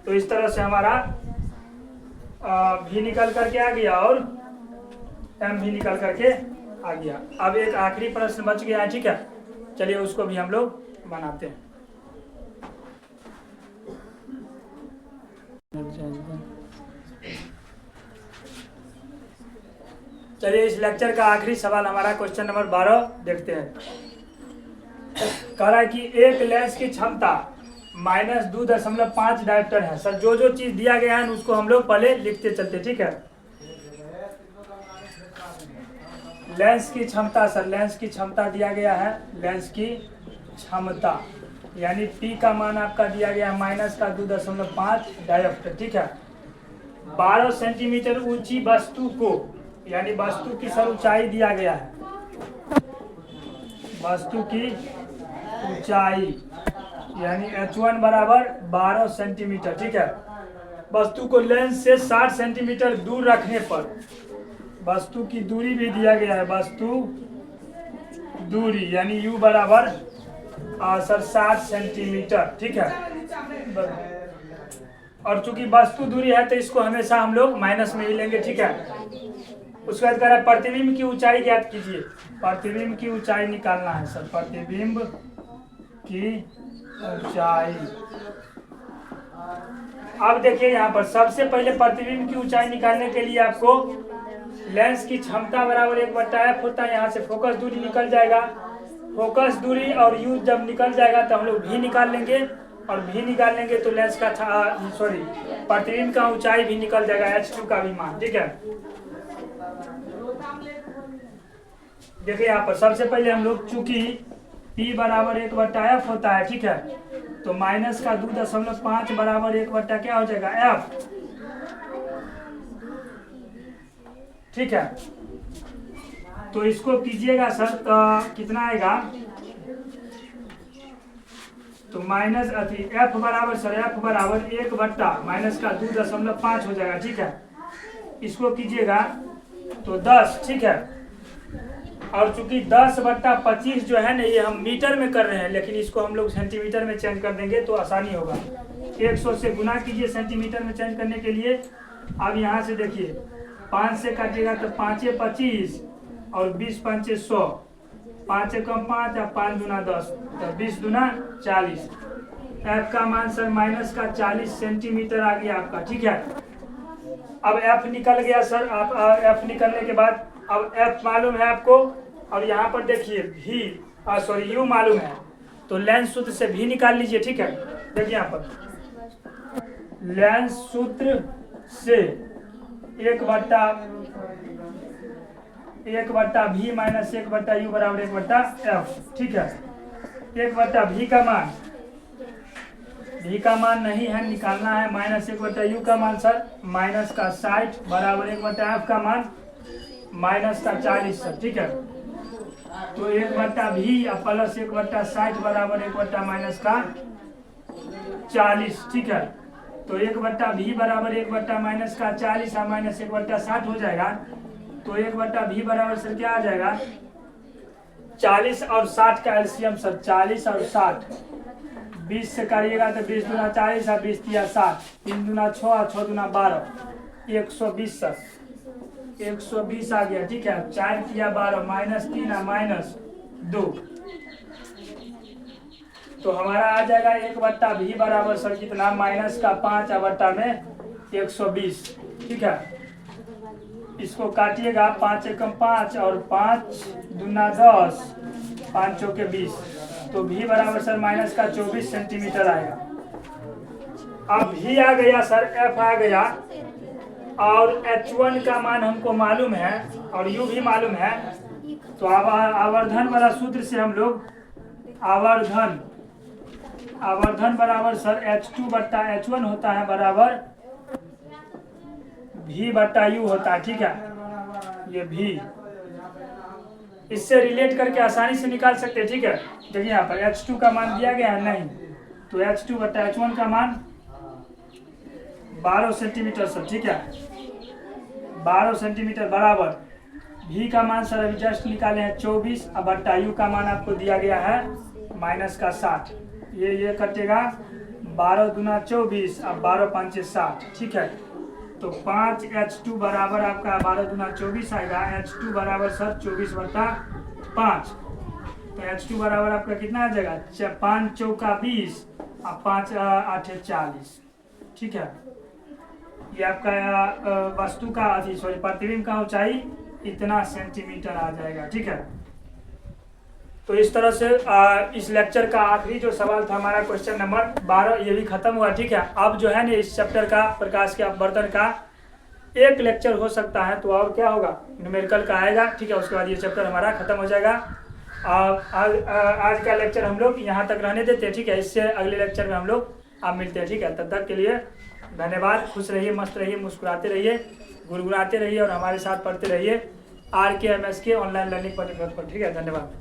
Speaker 1: तो इस तरह से हमारा v निकल करके आ गया और m भी निकल करके आ गया। अब एक आखिरी प्रश्न बच गया है, ठीक है। चलिए उसको भी हम लोग बनाते हैं। चलिए इस लेक्चर का आखिरी सवाल हमारा क्वेश्चन नंबर 12 देखते हैं। कह रहा है कि एक लेंस की क्षमता -2.5 डायोप्टर है। सर जो जो चीज दिया गया है उसको हम लोग पहले लिखते चलते, ठीक है। लेंस की क्षमता सर, लेंस की क्षमता दिया गया है, लेंस की क्षमता यानी P का मान आपका दिया गया है -2.5 डायोप्टर, ठीक है। 12 सेंटीमीटर ऊंची वस्तु को, यानी वस्तु की सर ऊंचाई दिया गया है, वस्तु की ऊंचाई यानी h1 बराबर 12 सेंटीमीटर, ठीक है। वस्तु को लेंस से 60 सेंटीमीटर दूर रखने पर वस्तु की दूरी भी दिया गया है, वस्तु दूरी यानी u बराबर सर 60 सेंटीमीटर, ठीक है। और चूंकि वस्तु दूरी है तो इसको हमेशा हम लोग माइनस में ही लेंगे, ठीक है। उसके बाद कह रहा है प्रतिबिंब की ऊंचाई ज्ञात कीजिए। प्रतिबिंब की ऊंचाई निकालना है सर, प्रतिबिंब की ऊंचाई। अब देखिए यहाँ पर सबसे पहले प्रतिबिंब की ऊंचाई निकालने के लिए आपको लेंस की क्षमता बराबर 1/f होता है, यहाँ से फोकस दूरी निकल जाएगा। फोकस दूरी और u जब निकल जाएगा तो हम लोग v निकाल लेंगे, और v निकाल लेंगे तो लेंस का प्रतिबिंब का ऊंचाई भी निकल जाएगा, h2 का भी मान, ठीक है। देखिए यहाँ पर सबसे पहले हम लोग चूंकि P बराबर 1/f होता है, ठीक है, तो माइनस का 2.5 बराबर 1 क्या हो जाएगा f, ठीक है। तो इसको कीजिएगा सर तो कितना आएगा, तो माइनस f बराबर सर f बराबर 1 माइनस का 2.5 हो जाएगा, ठीक है। इसको कीजिएगा तो 10, ठीक है। और चूंकि 10/25 जो है ना ये हम मीटर में कर रहे हैं, लेकिन इसको हम लोग सेंटीमीटर में चेंज कर देंगे तो आसानी होगा। 100 से गुना कीजिए सेंटीमीटर में चेंज करने के लिए। अब यहाँ से देखिए 5 से काटिएगा तो 5 × 25 और 20 × 5 = 100, 5 × 5 और 5 × 10 तो 20 × 40। एफ का मान सर माइनस का 40 सेंटीमीटर आ गया आपका, ठीक है। अब एफ निकल गया सर। आप एफ निकलने के बाद अब एफ मालूम है आपको, और यहाँ पर देखिए भी यू मालूम है, तो लेंस सूत्र से भी निकाल लीजिए, ठीक है। देखिए यहाँ पर लेंस सूत्र से 1/v माइनस 1/u बराबर 1/f, ठीक है। 1/v का मान नहीं है, निकालना है माइनस 1/u का मान सर माइनस का 60 बराबर 1/f का मान माइनस का 40 सर, ठीक है। तो 1/v प्लस 1/60 बराबर 1/ माइनस का 40, ठीक है। तो 1/v बराबर 1/ माइनस का 40 और माइनस 1/60 हो जाएगा। तो 1/v बराबर सर क्या आ जाएगा 40 और 60 का एलसीएम सर 40 और 60, 20 से करिएगा तो 20 × 40 और 20 × 60, 3 × 6 और 6 × 12, 120 सर 120 आ गया, ठीक है। 4 × 12 -3 और -2, तो हमारा आ जाएगा 1/v बराबर सर कितना माइनस का 5 बट्टा में 120, ठीक है। इसको काटिएगा 5 × 5 और 5 × 10, 5 × 4 = 20, तो v बराबर सर माइनस का 24 सेंटीमीटर आएगा। अब v आ गया सर, f आ गया, और h1 का मान हमको मालूम है और u भी मालूम है। तो अब आवर्धन वाला सूत्र से हम लोग आवर्धन बराबर सर h2/h1 होता है बराबर v/u होता है, ठीक है। ये v इससे रिलेट करके आसानी से निकाल सकते हैं, ठीक है। देखिए यहाँ पर h2 का मान दिया गया है नहीं, तो h2/h1 का मान 12 सेंटीमीटर सर, ठीक है। 12 सेंटीमीटर बराबर v का मान सर अभी जस्ट निकाले हैं 24 बट्टा u का मान आपको दिया गया है माइनस का 60। ये कटेगा 12 × 24 और 12 × 5 = 60, ठीक है। तो 5h2 बराबर आपका 12 × 24 आएगा। h2 बराबर सर 24/5, तो h2 बराबर आपका कितना आ जाएगा 5 × 4 = 20 और 5 × 8 = 40, ठीक है। ये आपका वस्तु का प्रतिबिंब का ऊंचाई इतना सेंटीमीटर आ जाएगा, ठीक है। तो इस तरह से इस लेक्चर का आखिरी जो सवाल था हमारा क्वेश्चन नंबर 12 ये भी खत्म हुआ, ठीक है। अब जो है ना इस चैप्टर का प्रकाश के अपवर्तन का एक लेक्चर हो सकता है, तो और क्या होगा न्यूमेरिकल का आएगा, ठीक है। उसके बाद ये चैप्टर हमारा खत्म हो जाएगा। आज का लेक्चर हम लोग यहाँ तक रहने देते हैं, ठीक है। इससे अगले लेक्चर में हम लोग आप मिलते हैं, ठीक है। तब तक के लिए धन्यवाद। खुश रहिए, मस्त रहिए, मुस्कुराते रहिए, गुनगुनाते रहिए और हमारे साथ पढ़ते रहिए RKMSK ऑनलाइन लर्निंग पर, ठीक है। धन्यवाद।